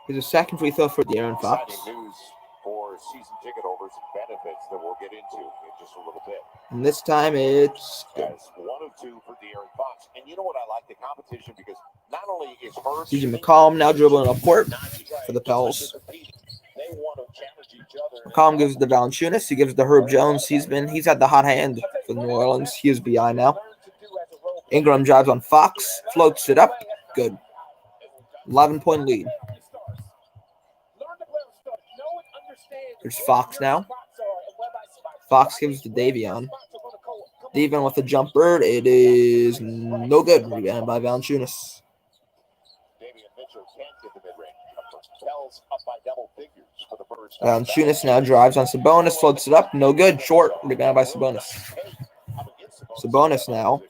Here's a second free throw for De'Aaron Fox. Exciting news for season ticket holders and benefits that we'll get into in just a little bit. And this time it's good. As 1 of 2 for De'Aaron Fox. And you know what I like? The competition, because not only is first CJ McCollum now dribbling up court for the Pels. they want to challenge each other. McCollum gives the Valanciunas. He gives the Herb Jones. He's had the hot hand for New Orleans. Here's BI now. Ingram drives on Fox. Floats it up. Good. 11-point lead. There's Fox now. Fox gives to Davion. Davion with a jumper. It is no good. Rebound by Valanciunas. Valanciunas now drives on Sabonis. Floats it up. No good. Short. Rebound by Sabonis. Sabonis now.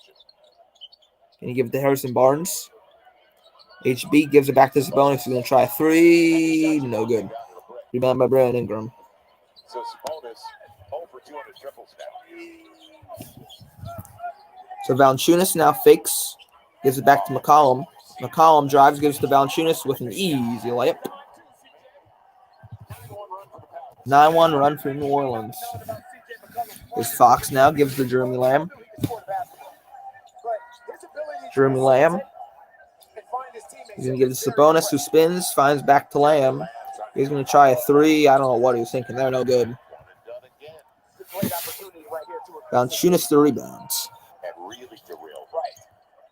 Can you give it to Harrison Barnes? HB gives it back to Sabonis. He's going to try a three. No good. Rebound by Brandon Ingram. So Sabonis, 0 for 2 on the triples now. So Valanciunas now fakes. Gives it back to McCollum. McCollum drives, gives to Valanciunas with an easy layup. 9-1 run for New Orleans. Here's Fox now, gives to Jeremy Lamb. Jeremy Lamb. He's going to give it to Sabonis, who spins, finds back to Lamb. He's going to try a three. I don't know what he was thinking there. No good. Valanciunas the rebounds.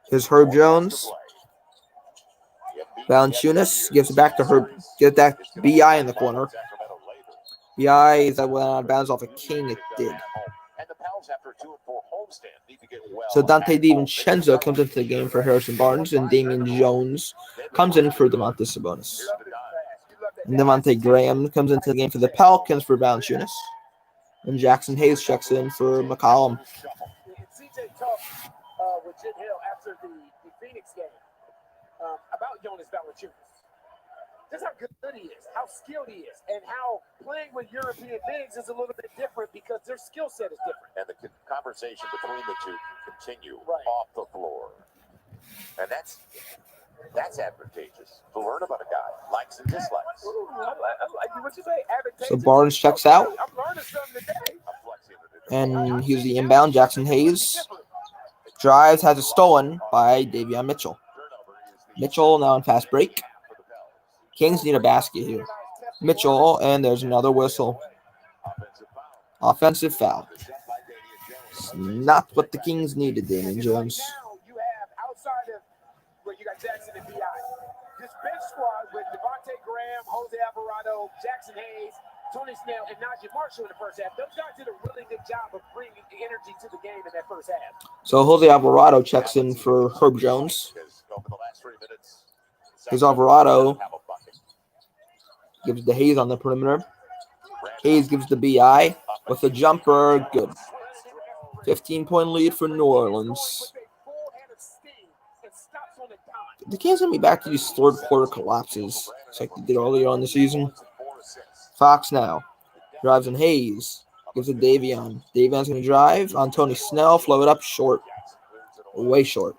Here's Herb Jones. Valanciunas gives it back to Herb. Get that BI in the corner. BI is that went out of bounds off a King. It did. So Dante DiVincenzo comes into the game for Harrison Barnes, and Damian Jones comes in for DeMontis Sabonis. And Devontae Graham comes into the game for the Pelicans for Valanciunas. And Jackson Hayes checks in for McCollum. CJ talked with Jim Hill after the Phoenix game about Jonas Valanciunas. Just how good he is, how skilled he is, and how playing with European bigs is a little bit different because their skill set is different. And the conversation between the two can continue off the floor. And that's advantageous to learn about a guy, likes and dislikes. What you say, advantageous? So Barnes checks out. I'm learning something today. And here's the inbound. Jackson Hayes drives, has it stolen by Davion Mitchell. Mitchell now in fast break. Kings need a basket here. Mitchell, and there's another whistle. Offensive foul. It's not what the Kings needed, Damian Jones. You have outside of where you got Jackson and BI. This bench squad with Devontae Graham, Jose Alvarado, Jackson Hayes, Tony Snell, and Najee Marshall in the first half. Those guys did a really good job of bringing the energy to the game in that first half. So Jose Alvarado checks in for Herb Jones. Here's Alvarado. Gives the Hayes on the perimeter. Hayes gives the BI with a jumper. Good. 15-point lead for New Orleans. The Kings going to be back to these third quarter collapses. It's like they did earlier on the season. Fox now. Drives in Hayes. Gives it Davion. Davion's going to drive on Tony Snell. Flow it up short. Way short.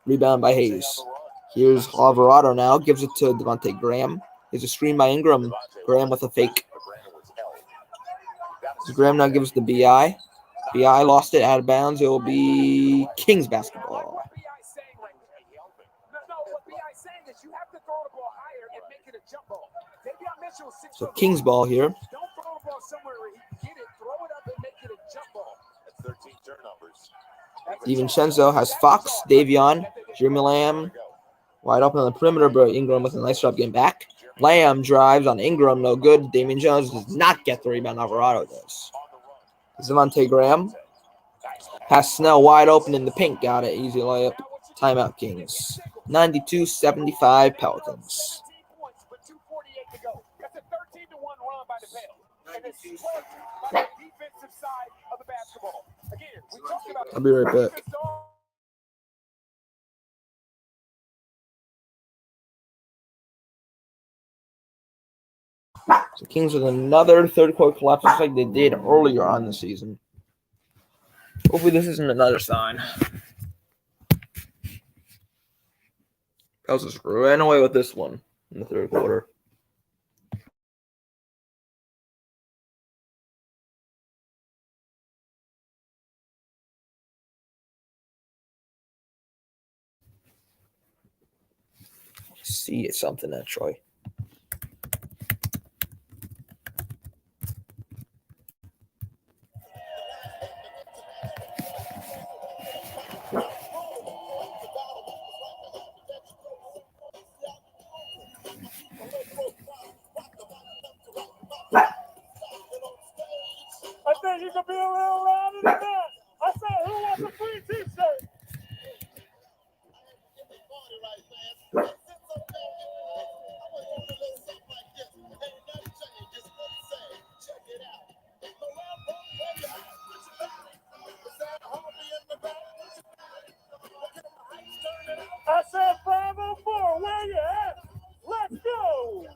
Rebound by Hayes. Here's Alvarado now. Gives it to Devontae Graham. Here's a screen by Ingram. Graham with a fake. Graham now gives the BI. BI lost it out of bounds. It will be Kings basketball. What BI's saying is you have to throw the ball higher and make it a jump ball. Davion So Kings ball here. Don't throw the ball somewhere where he can get it. Throw it up and make it a jump ball. That's 13 turnovers. DiVincenzo has Fox, Davion, Jeremy Lamb wide open on the perimeter, but Ingram with a nice job getting back. Lamb drives on Ingram, no good. Damian Jones does not get the rebound. Alvarado does. Devontae Graham has Snell wide open in the paint. Got it. Easy layup. Timeout Kings. 92-75 Pelicans. 17 points with 2:48 to go. That's a 13-1 run by the Pels. And it's split by the defensive side of the basketball. Again, we talked about I'll be right back. So Kings with another third quarter collapse just like they did earlier on the season. Hopefully this isn't another sign. Pels just ran away with this one in the third quarter. See it's something at Troy. I think you could be a little louder than that. I said, who wants a free t-shirt? I said 504, where you at? Let's go!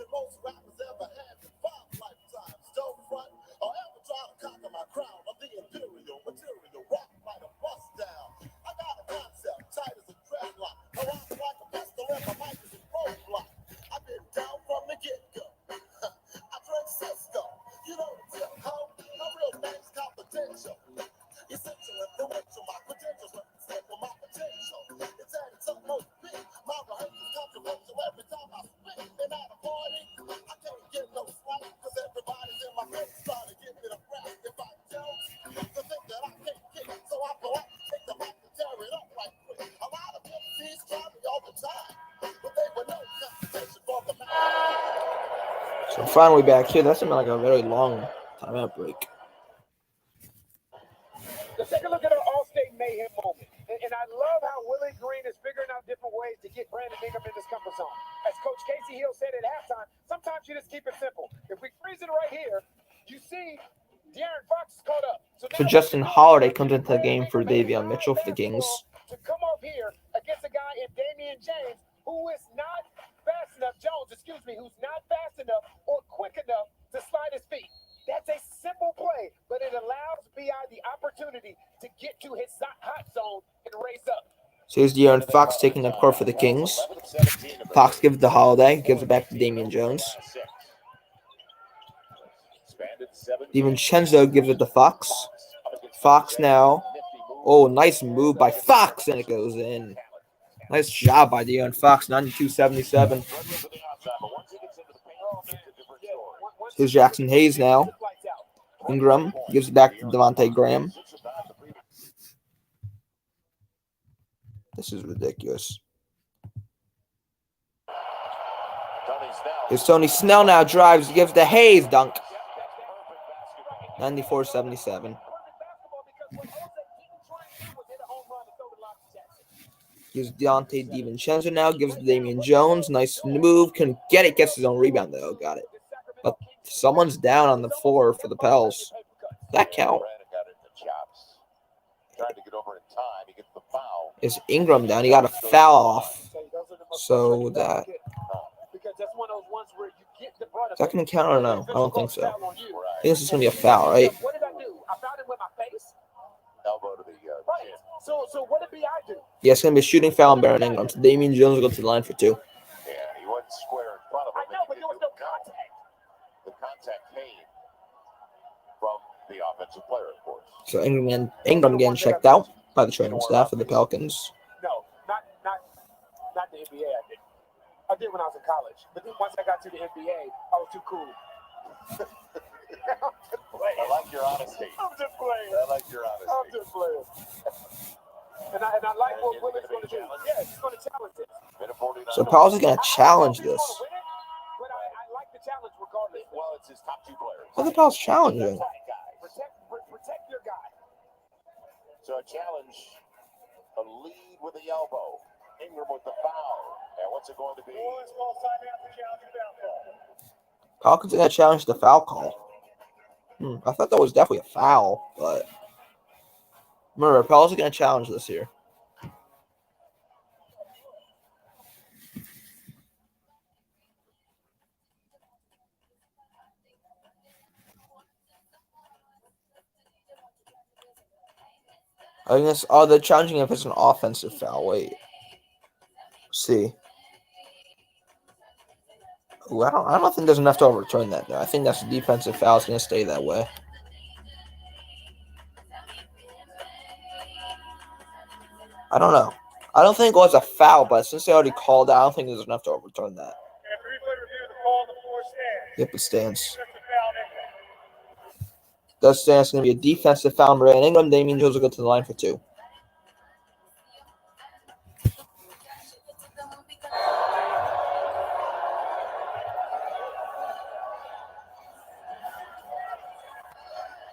Most rappers ever had in 5 lifetimes. Don't front or ever try to conquer my crown. I'm the imperial material, rock like a bust down. I got a concept, tight as a dreadlock. I rock like a pistol and my mic is a roadblock. I've been down from the get-go. I drink Cisco. You know the tip, ho. My real name's confidential. Essential, influential, my credentials represent for my potential. It's at its utmost peak. My rehearsal's controversial every time I spit. And at a party, I can't get no slack, cause everybody's in my face trying to get me to rap. If I don't, they think that I can't kick, so I go out and take the mic and tear it up right quick. A lot of MCs try me all the time, but they were no competition for the man. So finally back here. That's been like a very long timeout break. Let's take a look at our All-State Mayhem moment. And I love how Willie Green is figuring out different ways to get Brandon Ingram in his comfort zone. As Coach Casey Hill said at halftime, sometimes you just keep it simple. If we freeze it right here, you see De'Aaron Fox is caught up. So Justin Holiday comes into the game for Davion Mitchell for the Kings. To come off here against a guy in Damian James who is not fast enough, who's not fast enough or quick enough to slide his feet. That's a simple play, but it allows B.I. the opportunity to get to his hot zone and raise up. So here's De'Aaron Fox taking up court for the Kings. Fox gives it to Holiday, gives it back to Damian Jones. DiVincenzo gives it to Fox. Fox now. Oh, nice move by Fox, and it goes in. Nice job by De'Aaron Fox, 92-77. Here's Jackson Hayes now. Ingram gives it back to Devontae Graham. This is ridiculous. Here's Tony Snell now drives, gives to Hayes, dunk. 94-77. Gives Deontay DiVincenzo now, gives to Damian Jones. Nice move, can get it, gets his own rebound though, got it. But someone's down on the floor for the Pels. Does that count? Is Ingram down? He got a foul off. So that. Is that going to count or no? I don't think so. I think this is going to be a foul, right? What did I do? I fouled him with my face? Elbow to the Right. So what did B.I. do? Yeah, it's going to be a shooting foul on Baron Ingram. So Damian Jones will go to the line for 2. Yeah, he wasn't square in front of him. I know, but there was no contact. The contact came from the offensive player, of course. So Ingram getting checked out by the training staff of the Pelicans. No, not the NBA, I think. I did when I was in college. But then once I got to the NBA, I was too cool. I like your honesty. I'm just playing. I like your honesty. I'm just playing. And I like what Willis going to do. Yeah, he's going to challenge this. So Powell's going to challenge this. But I like the challenge regardless. Well, it's his top 2 players. What the Powell's challenging? Protect your guy. So a challenge, a lead with the elbow. Ingram with the foul. And what's it going to be? Pelicans going to challenge the foul call. I thought that was definitely a foul, but remember, Pelicans are going to challenge this here. I guess, they're challenging if it's an offensive foul. Wait. See. Ooh, I don't think there's enough to overturn that there. I think that's a defensive foul. It's going to stay that way. I don't know. I don't think it was a foul, but since they already called it, I don't think there's enough to overturn that. Yep, it stands. Does stand. It's going to be a defensive foul on Brandon Ingram. Damian Jones will go to the line for 2.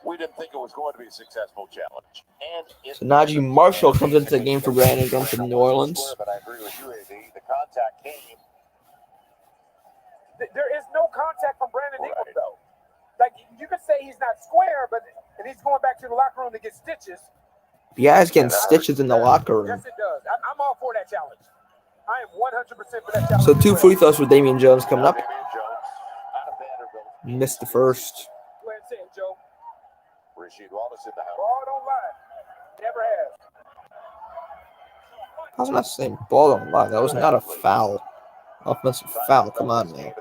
We didn't think it was going to be a successful challenge. And so Najee Marshall comes into the game for Brandon Ingram from New Orleans. But I agree with you, AD. The contact came. There is no contact from Brandon Ingram, though. Like, you could say he's not square, and he's going back to the locker room to get stitches. Yeah, he's getting stitches in the locker room. Yes, it does. I'm all for that challenge. I am 100% for that challenge. So 2 free throws for Damian Jones coming up. Missed the first. Go ahead and say it, Joe. Rasheed Wallace in the house. Ball don't lie. Never has. I was not saying ball don't lie. That was not a foul. Offensive foul. Come on, man.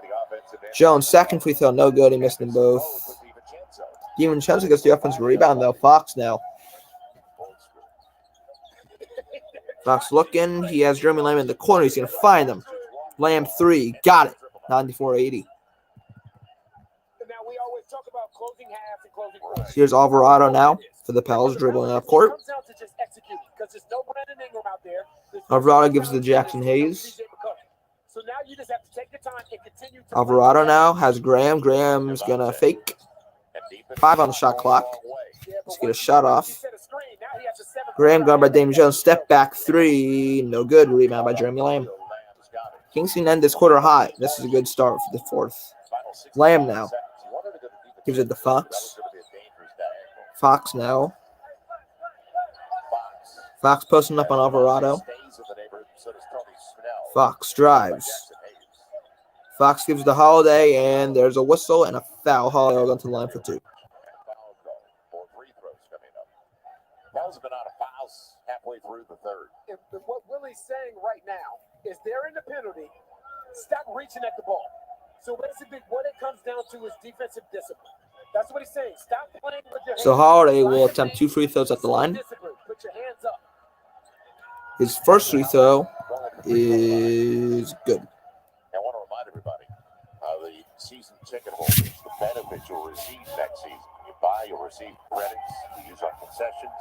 Jones, second free throw, no good. He missed them both. DiVincenzo gets the offensive rebound, though. Fox now. Fox looking. He has Jeremy Lamb in the corner. He's going to find him. Lamb 3. Got it. 94-80. Here's Alvarado now for the Pels, dribbling up court. Alvarado gives to Jackson Hayes. Alvarado now has Graham. Graham's going to fake. 5 on the shot clock. Let's get a shot off. Graham guarded by Damian Jones. Step back 3. No good. Rebound by Jeremy Lamb. Kings can end this quarter hot. This is a good start for the 4th. Lamb now. Gives it to Fox. Fox now. Fox posting up on Alvarado. Fox drives. Fox gives the Holiday, and there's a whistle and a foul. Holiday will go to the line for 2. Pels have been out of fouls halfway through the 3rd. If what Willie's saying right now is they're in the penalty, stop reaching at the ball. So basically what it comes down to is defensive discipline. That's what he's saying. Stop playing with your hands. So Holiday will attempt 2 free throws at the line. Put your hands up. His first free throw is good. I want to remind everybody, the season ticket holders, the benefits you'll receive next season. You buy, you'll receive credits. You use our concessions,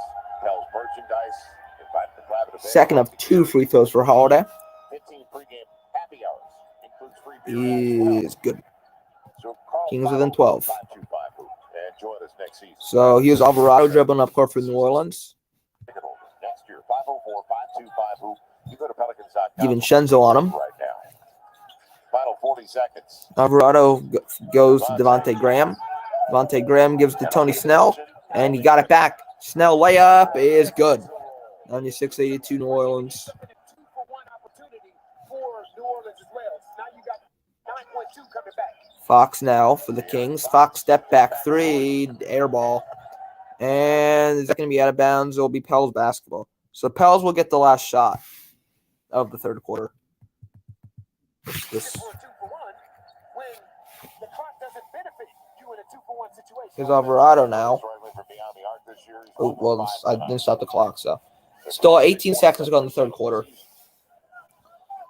Pels merchandise. Invite the collaborative. Second of 2 free throws for Holiday. 15 pregame happy hours. Includes free beer. Is good. So Kings within 12. and join us next season. So here's Alvarado dribbling up court for New Orleans. Next year, 504-525-HOOP. You go to Pelicans.com. DiVincenzo on him. Right now. Final 40 seconds. Alvarado goes to Devontae Graham. Devontae Graham gives to Tony Snell, and he got it back. Snell layup is good. 96-82 New Orleans. Fox now for the Kings. Fox step back 3, air ball. And is that going to be out of bounds? It will be Pels basketball. So Pels will get the last shot of the 3rd quarter. Here's Alvarado now. Oh, well, I didn't stop the clock, so. Still 18 seconds to go in the 3rd quarter.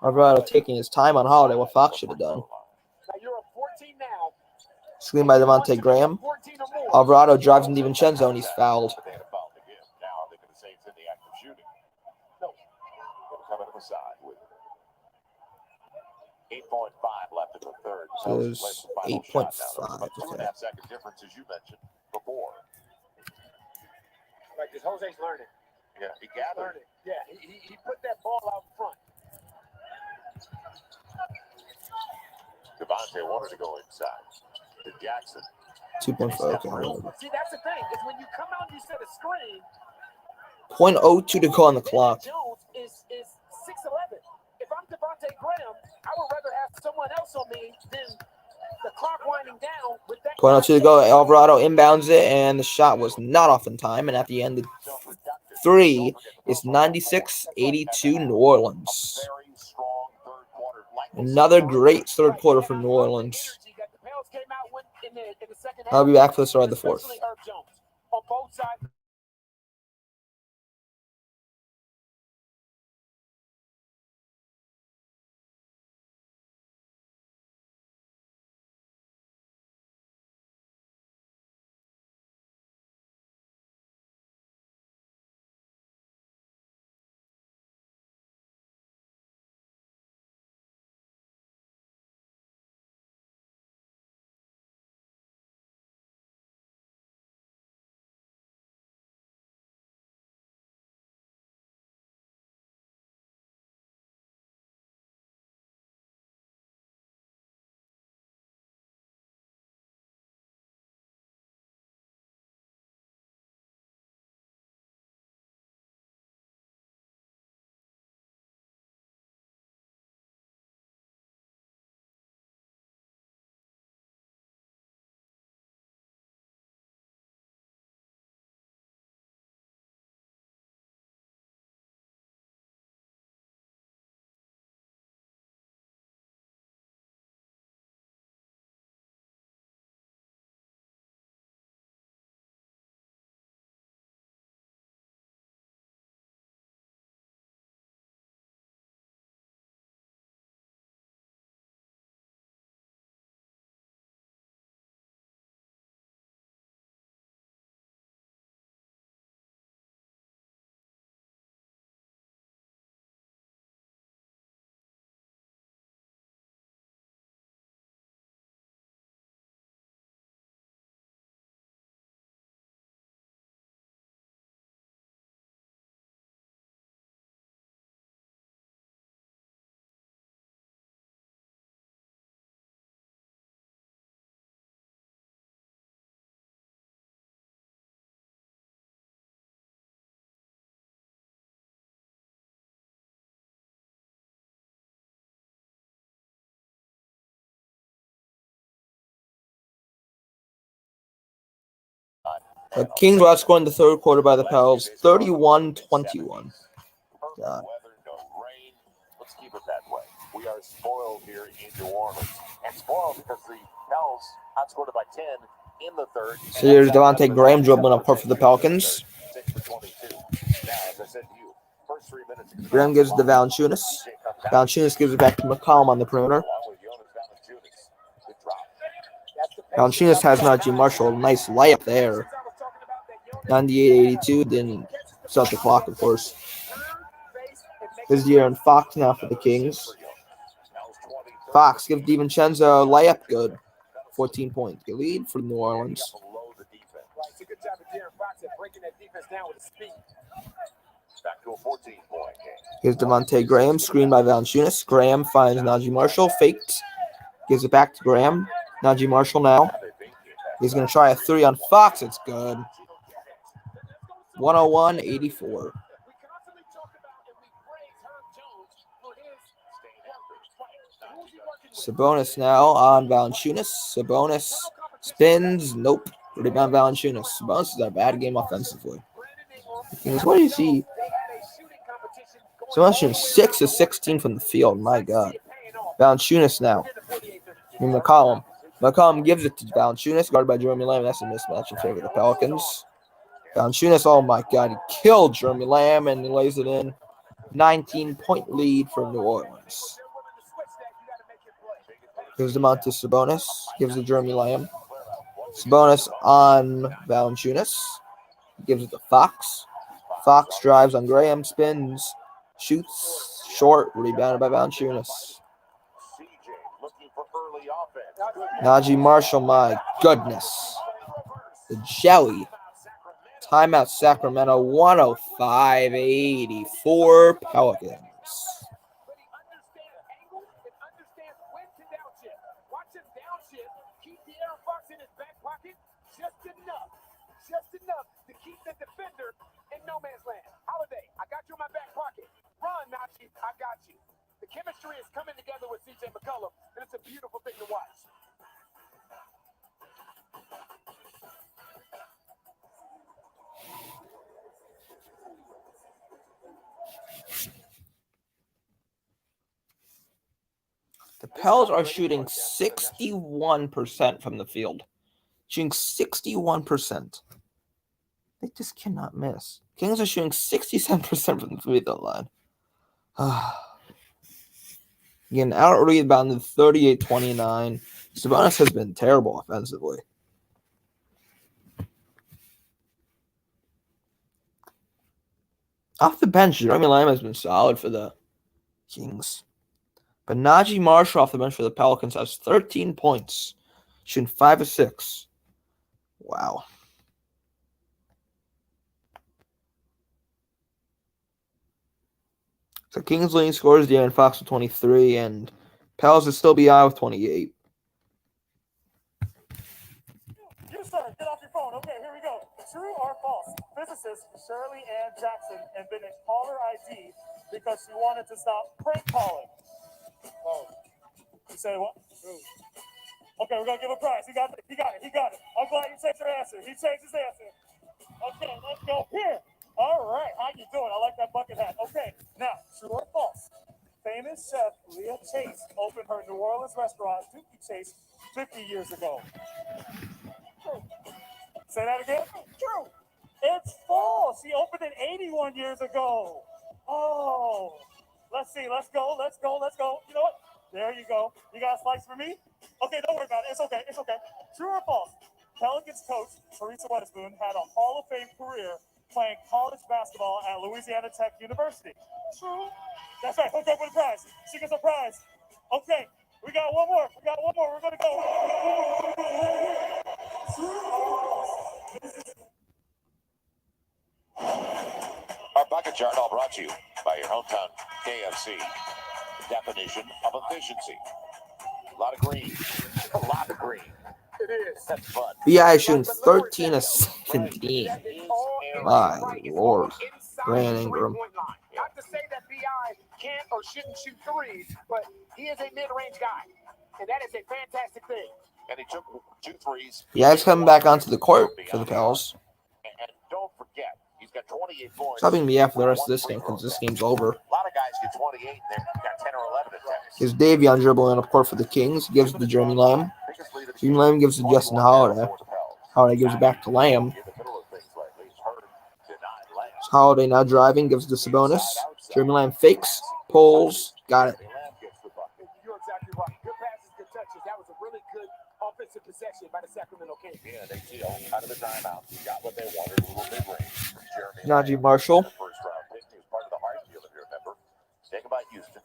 Alvarado taking his time on Holiday, what Fox should have done. Now you're up 14 now. Screen by Devontae Graham. 14 or more. Alvarado drives into DiVincenzo and he's fouled. But they had a foul to give. Now they're going to say it's in the act of shooting. No. It'll come to the side with 8.5 left in the third. So there's Plays the final 8.5, shot now. About 2.5 second difference, as you mentioned before. Like this, Jose's learning. Yeah, he gathered. Learning. Yeah, he put that ball out front. Devontae wanted to go inside. To Jackson. 2.5. Okay. See, that's the thing. Is when you come out and you set a screen. 0.02 to go on the clock. Jones is 6'11". If I'm Devontae Graham, I would rather have someone else on me than the clock winding down with that. 0.02 to go. Alvarado inbounds it, and the shot was not off in time. And at the end, the 3 is 96-82 New Orleans. Very strong third quarter. Another great third quarter for New Orleans. I'll be back for the start of the fourth. On both sides. The Kings were outscored in the third quarter by the Pels, 31-21. God. Weather, no rain. Let's keep it that way. We are spoiled here in New Orleans. And spoiled because the Pels outscored by 10 in the third. So here's Devontae Graham dribbling up court for the Pelicans. 6 for 22. Now, as I said to you, first 3 minutes. Graham gives it to Valanciunas. Valanciunas gives it back to McCollum on the perimeter. Valanciunas has Najee Marshall. Nice layup there. 98-82. Didn't start the clock, of course. This is De'Aaron Fox now for the Kings. Fox gives DiVincenzo layup good. 14-point lead for New Orleans. It's a good job of De'Aaron Fox at breaking that defense down with speed. Back to a 14-point game. Here's Devontae Graham, screened by Valanciunas. Graham finds Najee Marshall, faked, gives it back to Graham. Najee Marshall now. He's going to try a 3 on Fox. It's good. 101-84. Sabonis now on Valanciunas. Sabonis spins. Nope. Rebound Valanciunas. Sabonis is a bad game offensively. What do you see? Sabonis shooting 6 of 16 from the field. My God. Valanciunas now. And McCollum. McCollum gives it to Valanciunas, guarded by Jeremy Lamb. That's a mismatch in favor of the Pelicans. Valanciunas, oh my God, he killed Jeremy Lamb and he lays it in. 19-point lead for New Orleans. Gives them out to Sabonis. Gives it to Jeremy Lamb. Sabonis on Valanciunas. Gives it to Fox. Fox drives on Graham, spins, shoots, short, rebounded by Valanciunas. Najee Marshall, my goodness. The jelly. Timeout Sacramento, 105-84 Pelicans. Just enough to keep the defender in no man's land. Holiday, I got you in my back pocket. Run, Najee, I got you. The chemistry is coming together with CJ McCollum, and it's a beautiful thing to watch. The Pels are shooting 61% from the field. Shooting 61%. They just cannot miss. Kings are shooting 67% from the free throw line. Again, out rebounded 38-29. Sabonis has been terrible offensively. Off the bench, Jeremy Lamb has been solid for the Kings. But Najee Marshall off the bench for the Pelicans has 13 points, shooting 5 of 6. Wow. So Kings leading scores De'Aaron Fox with 23, and Pels is still BI with 28. You, sir, get off your phone. Okay, here we go. True or false? Physicist Shirley Ann Jackson invented caller ID because she wanted to stop prank calling. Oh. You say what? True. Okay, we're going to give a prize. He got it. I'm glad he changed your answer. He changed his answer. Okay, let's go here. All right, how you doing? I like that bucket hat. Okay, now, true or false? Famous chef Leah Chase opened her New Orleans restaurant, Dookie Chase, 50 years ago. True. Say that again? True. It's false. She opened it 81 years ago. Oh, let's see. Let's go. You know what? There you go. You got a slice for me? Okay, don't worry about it. It's okay. True or false? Pelicans coach Teresa Weatherspoon had a Hall of Fame career playing college basketball at Louisiana Tech University. True. That's right. Hook up with a prize. She gets a prize. Okay, we got one more. We're going to go. Our bucket chart all brought to you by your hometown KFC. Definition of efficiency. A lot of green. It is. That's fun. BI shooting 13 of 17. My Lord. Brandon Ingram. Not to say that BI can't or shouldn't shoot threes, but he is a mid-range guy, and that is a fantastic thing. And he took 2 threes. BI's coming back onto the court for the Pels. And don't forget, he's got 28 points. Stop being BI for the rest of this game because this game's over. A lot of guys get 28 and they've got 10 or 11 attempts. Here's Davion dribbling up court for the Kings. Gives it to Jeremy Lamb. Jeremy Lamb gives it to Justin Holiday. Holiday gives it back to Lamb. Holiday now driving. Gives it to Sabonis. Jeremy Lamb fakes. Pulls. Got it. You're exactly right. Good passes, good touches. That was a really good offensive possession by the Sacramento Kings. Yeah, they out of the timeout. He got what they wanted. A little mid-range from Jeremy Najee Marshall. First round pick. He was part of the Hart deal, if you remember. Taken by Houston.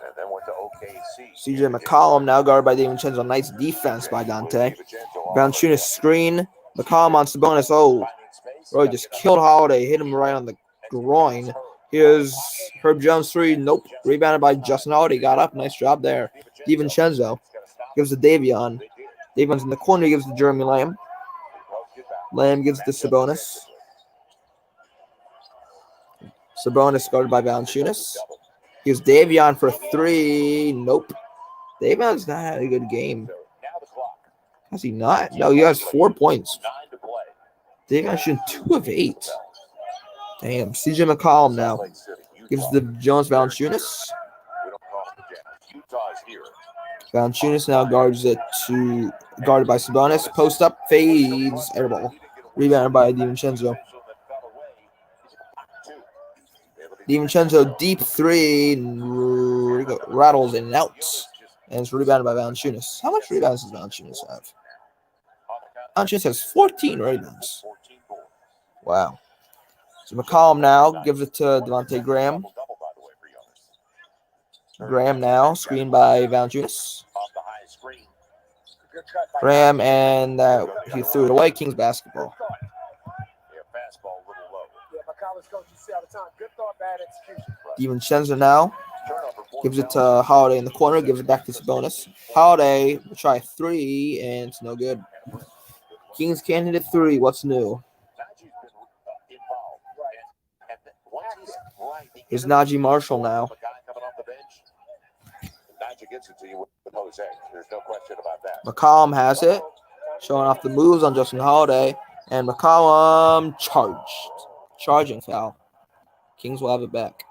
And then went to OKC. CJ McCollum now guarded by DiVincenzo. Nice defense by Dante. Valanciunas screen. McCollum on Sabonis. Oh, really just killed Holiday. Hit him right on the groin. Here's Herb Jones 3. Nope. Rebounded by Justin Holiday. Got up. Nice job there. DiVincenzo gives to Davion. Davion's in the corner. He gives to Jeremy Lamb. Lamb gives to Sabonis. Sabonis guarded by Valanciunas. Gives Davion for 3. Nope. Davion's not had a good game. Has he not? No, he has 4 points. Davion shooting 2 of 8. Damn. CJ McCollum now. Gives the Jones Valanciunas. Valanciunas now guarded by Sabonis. Post up, fades, airball. Rebounded by DiVincenzo. DiVincenzo deep three, rattles in and out. And it's rebounded by Valanciunas. How much rebounds does Valanciunas have? Valanciunas has 14 rebounds. Wow. So McCollum now gives it to Devontae Graham. Graham now, screened by Valanciunas. Graham, and he threw it away. Kings basketball. DiVincenzo now gives it to Holiday in the corner, gives it back to Sabonis. Holiday will try three, and it's no good. Kings can't hit a three. What's new? Here's Najee Marshall now. McCollum has it, showing off the moves on Justin Holiday, and McCollum charging foul. Kings will have it back.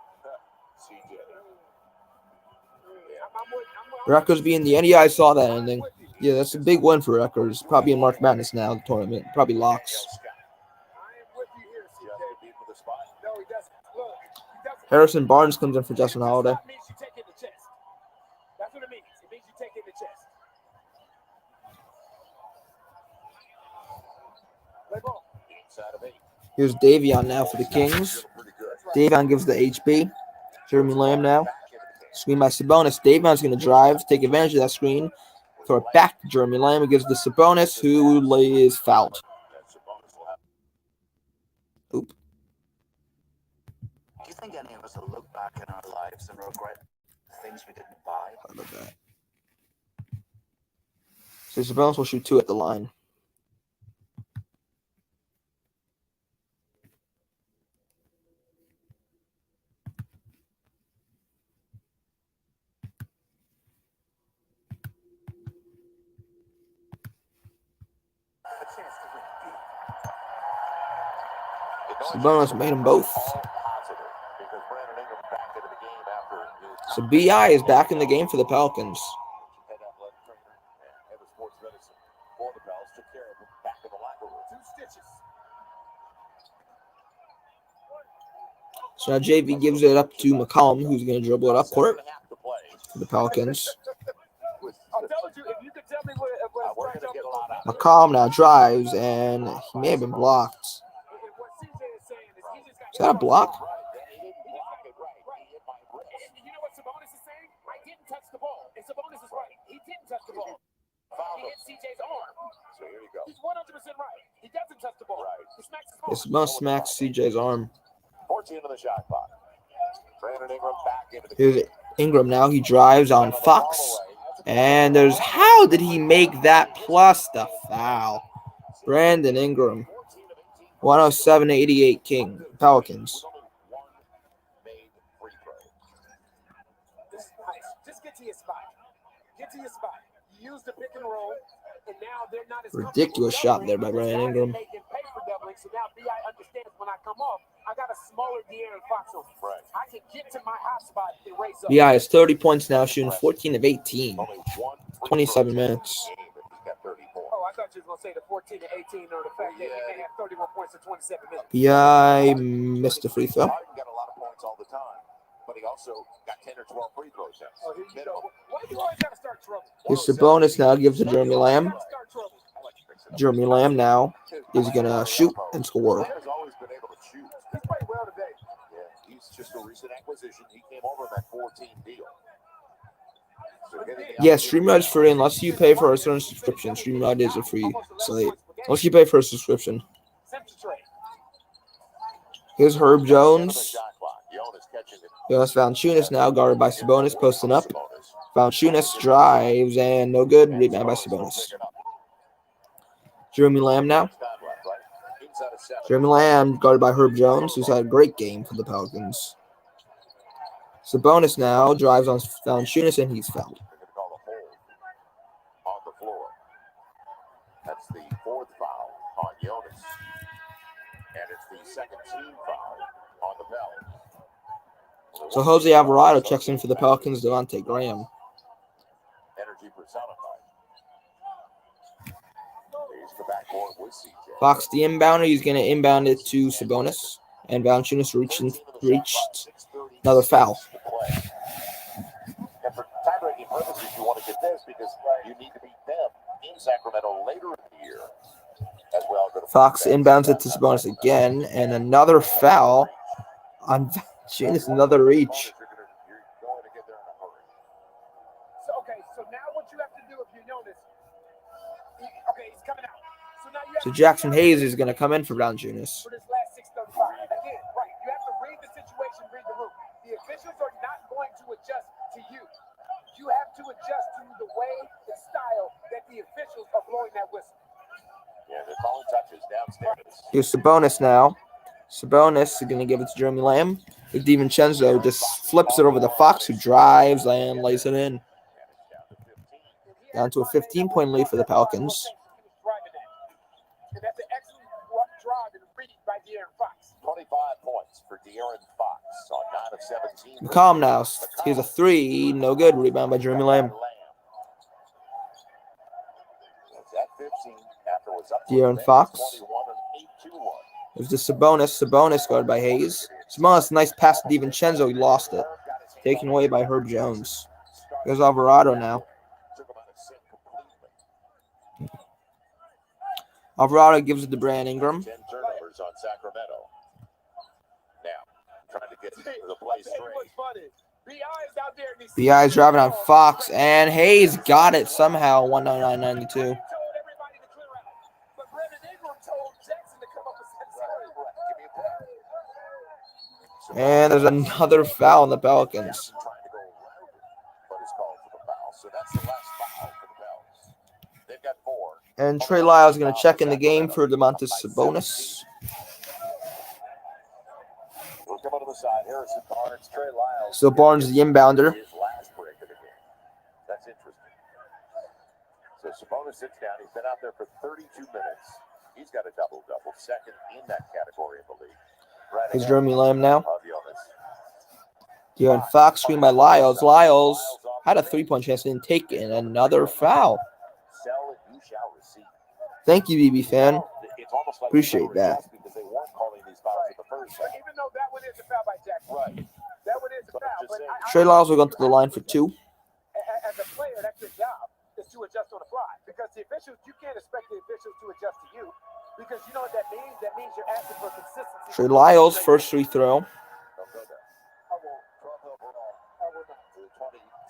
Rutgers being the NEI saw that ending. Yeah, that's a big win for Rutgers. Probably in March Madness now, the tournament. Probably locks. Harrison Barnes comes in for Justin Holiday. That's what it means. It means you take it in the chest. Here's Davion now for the Kings. Davion gives the HB. Jeremy Lamb now. Screen by Sabonis. Davion's going to drive, take advantage of that screen. Throw it back to Jeremy Lamb. He gives the Sabonis, who is fouled. Oop. Do you think any of us will look back in our lives and regret things we didn't buy? How about that? So Sabonis will shoot two at the line. Sabonis made them both. So BI is back in the game for the Pelicans. So now JV gives it up to McCollum, who's going to dribble it up court for the Pelicans. McCollum now drives, and he may have been blocked. Is that a block? You know what Sabonis is saying? I didn't touch the ball. And Sabonis is right. He didn't touch the ball. He hit CJ's arm. So here you go. He's 100% right. He doesn't touch the ball. He smacks his arm. It's must smack CJ's arm. 14 on the shot clock. Brandon Ingram back into the Here's Ingram now. He drives on Fox. And there's how did he make that plus the foul? Brandon Ingram. 107-88 King Pelicans. Just get to your spot. Get to your spot. You use the pick and roll, and now they're not as ridiculous shot there by Brandon Ingram. They can pay for doubling, so now BI understands when I come off, I got a smaller De'Aaron Fox on me. Right. I can get to my hot spot and raise up. BI has 30 points now, shooting 14 of 18. 27 minutes. Oh, I thought you were going to say the 14 to 18 or the fact that he may have 31 points in 27 minutes. BI missed a free throw. Harden got a lot of points all the time, but he also got 10 or 12 free throws. Oh, here you go. Why do you always got to start trouble? Here's Sabonis now, gives to Jeremy Lamb. Jeremy Lamb now is going to shoot and score. He's always been able to shoot. He's played well today. Yeah, he's just a recent acquisition. He came over in that 14 deal. Yes, StreamYard is free unless you pay for a certain subscription. StreamYard is a free slate. Unless you pay for a subscription. Here's Herb Jones. Jonas Valanciunas now guarded by Sabonis, posting up. Valanciunas drives and no good. Rebound by Sabonis. Jeremy Lamb now. Jeremy Lamb guarded by Herb Jones, who's had a great game for the Pelicans. Sabonis now drives on Valanciunas and he's fouled. On the floor. That's the fourth foul on Jonas. And it's the second team foul on the Pelicans. So Jose Alvarado checks in for the Pelicans, Devontae Graham. Energy personified. Here's the backboard with CJ. Fox the inbounder. He's going to inbound it to Sabonis. And Valanciunas reached another foul. And for time-breaking purposes, you want to get this because you need to beat them in Sacramento later in the year. As well. Fox inbounds it to Sabonis again, and another foul on Valanciunas, another reach. So now what you have to do if you notice, he's coming out. So Jackson Hayes is going to come in for Valanciunas. For this last 6:35. Again, right, you have to read the situation, read the room. The officials are not going to adjust to you. You have to adjust to the way, the style that the officials are blowing that whistle. Yeah, they're calling touches downstairs. Here's Sabonis now. Sabonis is going to give it to Jeremy Lamb. DiVincenzo just flips it over to Fox, who drives and lays it in. Down to a 15-point lead for the Pelicans. And that's an excellent drive and read by De'Aaron Fox. 25 points for De'Aaron Fox on 9 of 17. McCollum now. Here's a three. No good. Rebound by Jeremy Lamb. De'Aaron Fox. It was to Sabonis. Sabonis guarded by Hayes. Sabonis, nice pass to DiVincenzo. He lost it. Taken away by Herb Jones. There's Alvarado now. Alvarado gives it to Brandon Ingram. 10 turnovers on Sacramento. Now, trying to get the play straight. B.I.'s driving on Fox, and Hayes got it somehow, 199.92. And there's another foul on the Pelicans. And Trey Lyles is going to check in the game for Domantas Sabonis. So Barnes is the inbounder. That's interesting. So Sabonis sits down. He's been out there for 32 minutes. He's got a double-double, second in that category in the league. Here's Jeremy Lamb now. De'Aaron Fox screen by Lyles. Lyles had a three-point chance, didn't take it. And another foul. Thank you, BB fan. Appreciate that. Even though that one is a foul by Jackson. Right. That one is a foul. But Trey Lyles will go to the line for two. As a player, that's your job, is to adjust on the fly. Because the officials, you can't expect the officials to adjust to you. Because you know what that means? That means you're asking for consistency. Trey Lyles, first free throw.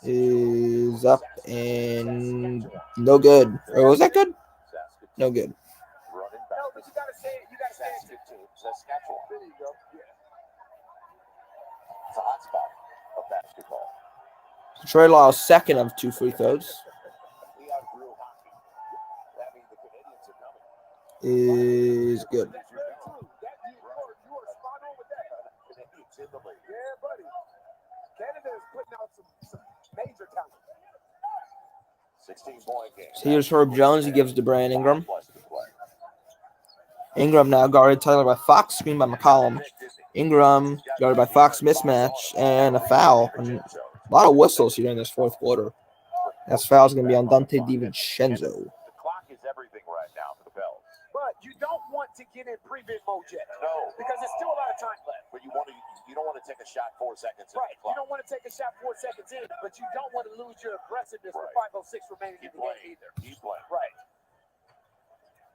Is up and no good. Or was that good? No good. No, but you gotta say it. You gotta say it. There you go. Yeah. It's a hot spot of basketball. Trey Lyles, second of two free throws. Is good. You are spot on with that. Yeah, buddy. Canada is putting out some major talent. 16-point game. So here's Herb Jones. He gives to Brandon Ingram. Ingram now guarded Tyler by Fox, screen by McCollum. Ingram guarded by Fox, mismatch, and a foul. And a lot of whistles here in this fourth quarter. That foul's going to be on Dante DiVincenzo. The clock is everything right now for the Bells. But you don't want to get in pre-bid mode yet. No. Because there's still a lot of time left. But you don't want to take a shot 4 seconds in Right. the clock. You don't want to take a shot 4 seconds in, but you don't want to lose your aggressiveness with 5:06 remaining in the game either. Keep playing. Right.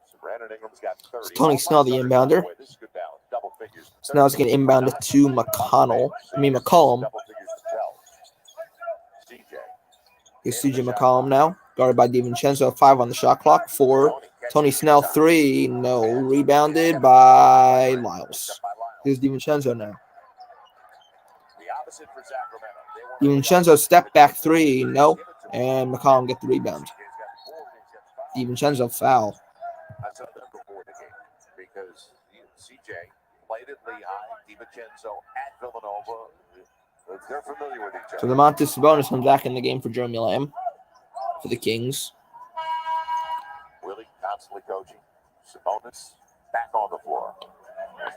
So Brandon Ingram's got 30. It's Tony Snell, the inbounder. This is good balance. Double figures. Snell's going to inbound it to McCollum. Double figures to Bells. CJ. Here's CJ McCollum now. Guarded by DiVincenzo. 5 on the shot clock. 4. Tony Snell, 3. No. Rebounded by Lyles. Here's DiVincenzo now. The opposite for Sacramento. DiVincenzo step back 3. No. And McCollum get the rebound. DiVincenzo foul. I said that before the game because CJ played at Lehigh, DiVincenzo at Villanova. They're familiar with each other. So Domantas Sabonis comes back in the game for Jeremy Lamb for the Kings. Willie constantly coaching. Sabonis back on the floor.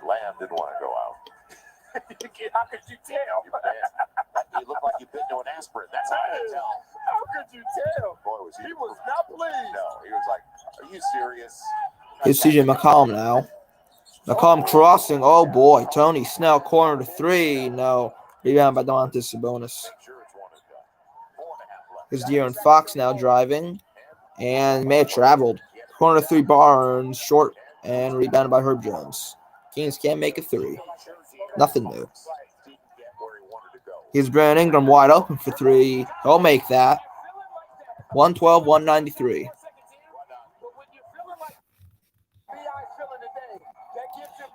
Lamb didn't want to go out. How could you tell? You look like you've been to an aspirin. That's how I can tell. How could you tell? Boy, was He was not pleased. No, he was like, "Are you serious?" Here's CJ McCollum now. McCollum crossing. Oh boy. Tony Snell corner to three. No. Rebound by Domantas Sabonis. Here's De'Aaron Fox now driving. And may have traveled. Corner to three, Barnes. Short and rebounded by Herb Jones. Kings can't make a three. Nothing new. Here's Brandon Ingram wide open for three. He'll make that. 112-193.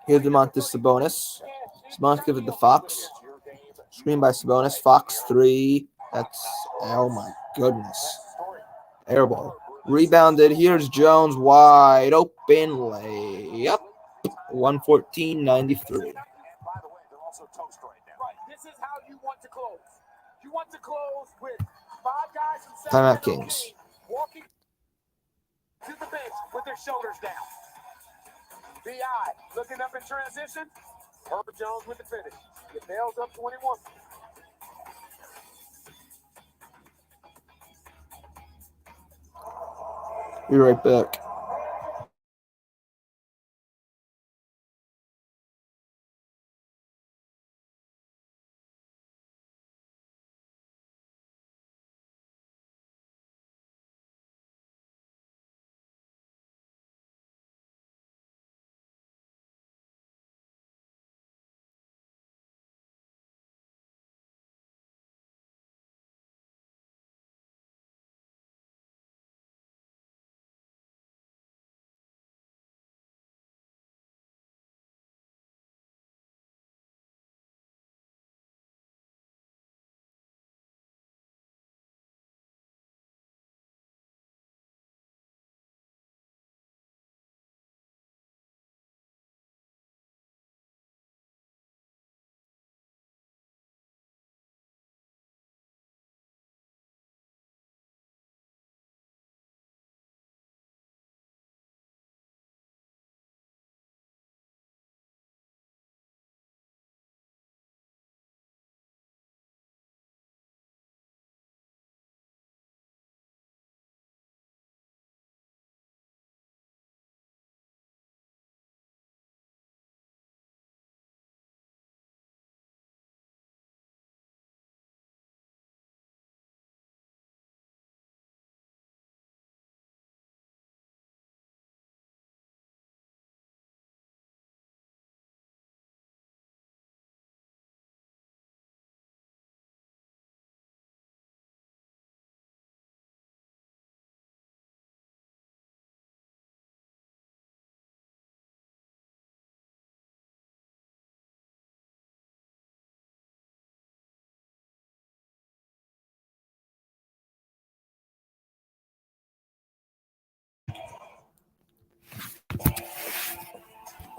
Here's Domantas Sabonis. Sabonis gives it to Fox. Screen by Sabonis. Fox three. That's, oh my goodness. Airball. Rebounded. Here's Jones wide open layup. 114-93. This is how you want to close. You want to close with 5 guys from Timeout Sacramento Kings. walking to the bench with their shoulders down. B.I. looking up in transition. Herbert Jones with the finish. It nails up 21. Be right back.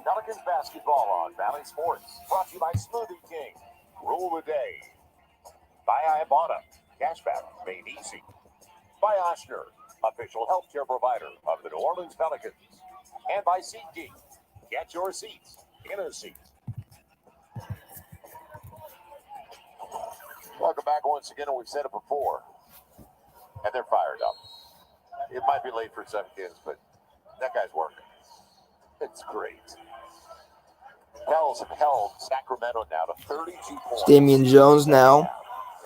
Pelicans basketball on Valley Sports. Brought to you by Smoothie King. Rule the day. By Ibotta. Cashback made easy. By Oshner, official healthcare provider of the New Orleans Pelicans. And by SeatGeek. Get your seats in a seat. Welcome back once again, and we've said it before. And they're fired up. It might be late for some kids, but that guy's working. It's great. Pels have held Sacramento now to 32 points. Damian Jones now.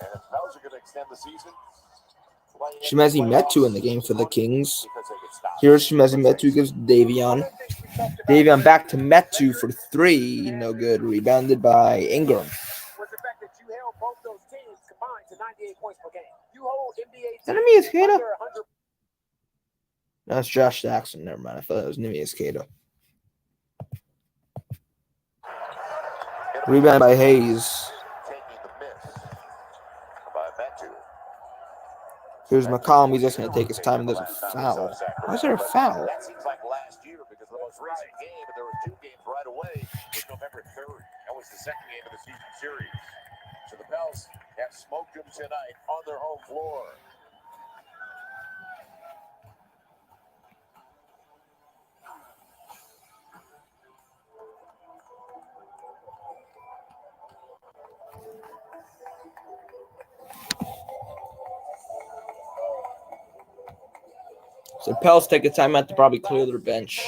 And if Pels are going to extend the season, Shimezi Metu in the game for the Kings. Here's Shimezi Metu gives Davion. Davion back to Metu for three. No good. Rebounded by Ingram. Was the fact that you held both those teams combined to 98 points per game. You hold NBA Enemy is Kato. under 100. That's Josh Jackson. Never mind. I thought it was Nimius Kato. Rebound by Hayes. taking the miss by Metu. Here's McCollum. He's just going to take his time. There's a foul. Why is there a foul? That seems like last year because of the most recent game, and there were 2 games right away. It was November 3rd. That was the second game of the season series. So the Pels have smoked them tonight on their home floor. So Pels take a timeout to probably clear their bench.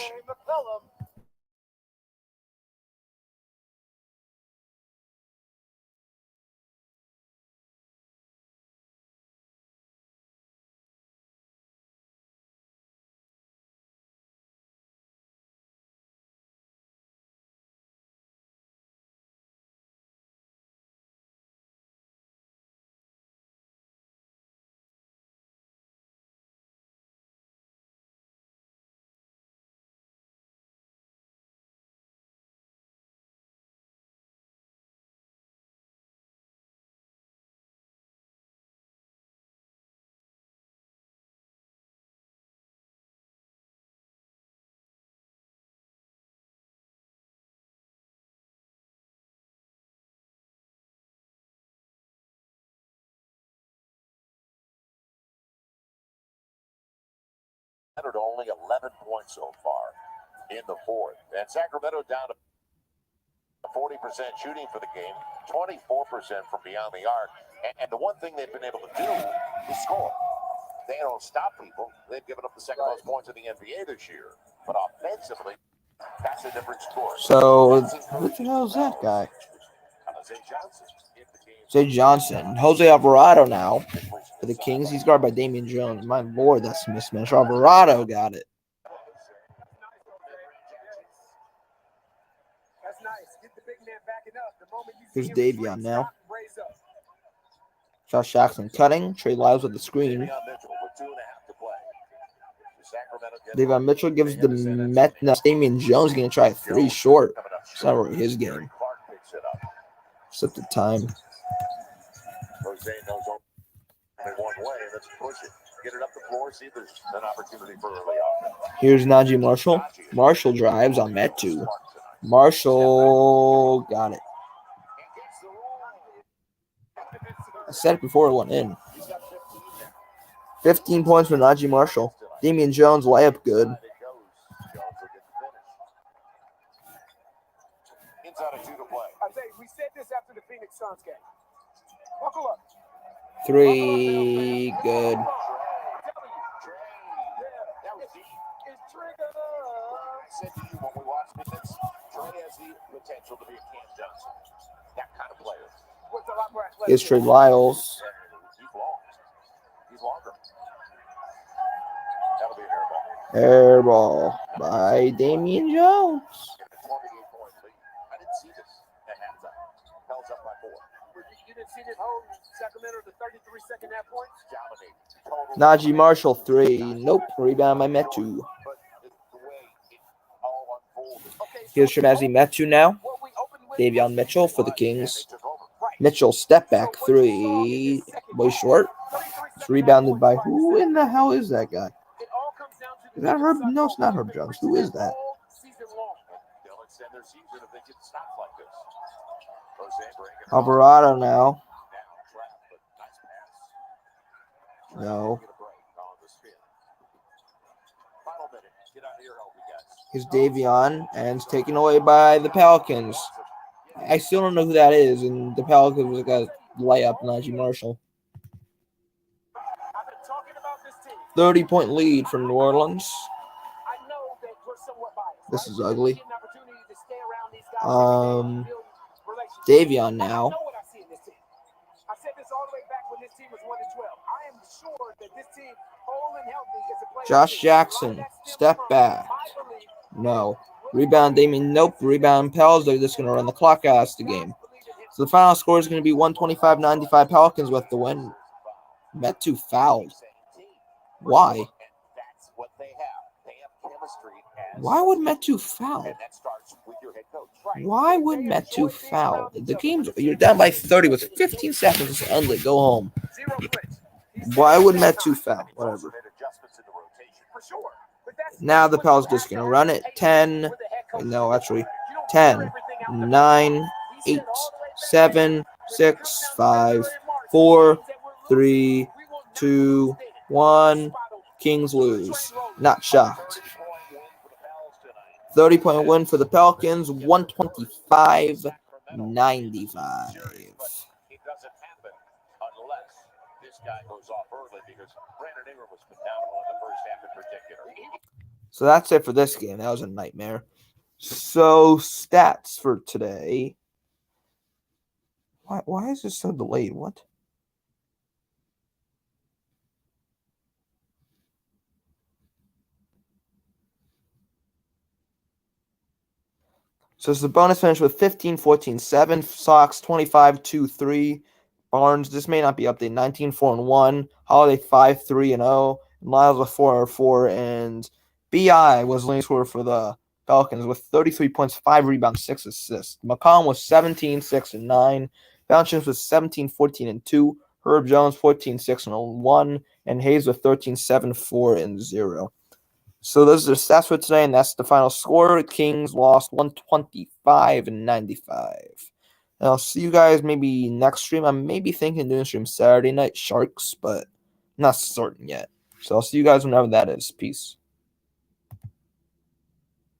only 11 points so far in the fourth. And Sacramento down to 40% shooting for the game, 24% from beyond the arc. And the one thing they've been able to do is score. They don't stop people. They've given up the second most points in the NBA this year. But offensively, that's a different story. So, who the hell is that guy? Jose Johnson. Jose Alvarado now for the Kings. He's guarded by Damian Jones. My lord, that's a mismatch. Alvarado got it. That's nice. Get the big man backing up. The moment you Here's see him Davion now. stop, raise up. Josh Jackson cutting. Trey Lyles with the screen. Davion Mitchell gives the Met. Now Damian Jones going to try a three short. It's not really his game. Except the time. Jose knows only one way, and that's push it. Get it up the floor, see if there's an opportunity for early offense. Here's Najee Marshall. Marshall drives on Metu. Marshall got it. I said it before it went in. 15 points for Najee Marshall. Damian Jones layup good. Inside of 2 to play. I say we said this after the Phoenix Suns game. Buckle up. 3 good. Said to you when we watched this, Trey has the potential to be a Cam Johnson. That kind of player. Here's Trey Lyles. He's longer. That'll be an air ball. Air ball by Damian Jones. 28-point lead. I didn't see this at halftime. Pels up by 4. You didn't see this whole Sacramento the 33-second half point? Dominating. Najee Marshall 3. Nope. Rebound by Metu. Here's Shemazi Metu now. Davion Mitchell for the Kings. Mitchell step back 3. Way short. It's rebounded by who in the hell is that guy? Is that Herb? No, it's not Herb Jones. Who is that? They'll extend their season if they get stops like this. Alvarado now. No. Here's Davion, and it's taken away by the Pelicans. I still don't know who that is, and the Pelicans got a layup, Najee Marshall. 30-point lead for New Orleans. This is ugly. Davion now. I said this all the way back when this team was 1-12. I am sure that this team, whole and healthy, is a player. Josh Jackson, step back. No. Rebound, Damien. Nope. Rebound, Pels. They're just going to run the clock out of the game. So the final score is going to be 125-95 Pelicans with the win. Metu fouled. Why? Why would Metu foul? Why would Metu foul? The game's you're down by 30 with 15 seconds to end it. Go home. Why would Metu foul? Whatever. Now the Pels just gonna run it. 10. No, actually 10, 9, 8, 7, 6, 5, 4, 3, 2, 1. Kings lose. Not shocked. 30-point win for the Pelicans, 125-95. It doesn't happen unless this guy goes off early because Brandon Ingram was phenomenal in the first half in particular. So that's it for this game. That was a nightmare. So stats for today. Why is this so delayed? What? So it's the bonus finish with 15-14-7. Sox 25-2-3. Barnes, this may not be updated. 19-4-1. Holiday 5-3-0. Lyles with 4-4. And BI was the leading scorer for the Pelicans with 33 points, 5 rebounds, 6 assists. McCollum was 17-6-9. Valanciunas was 17-14-2. Herb Jones 14-6-1. And Hayes with 13-7-4-0. So those are the stats for today, and that's the final score. Kings lost 125-95. And I'll see you guys maybe next stream. I'm maybe thinking doing a stream Saturday night, Sharks, but not certain yet. So I'll see you guys whenever that is. Peace.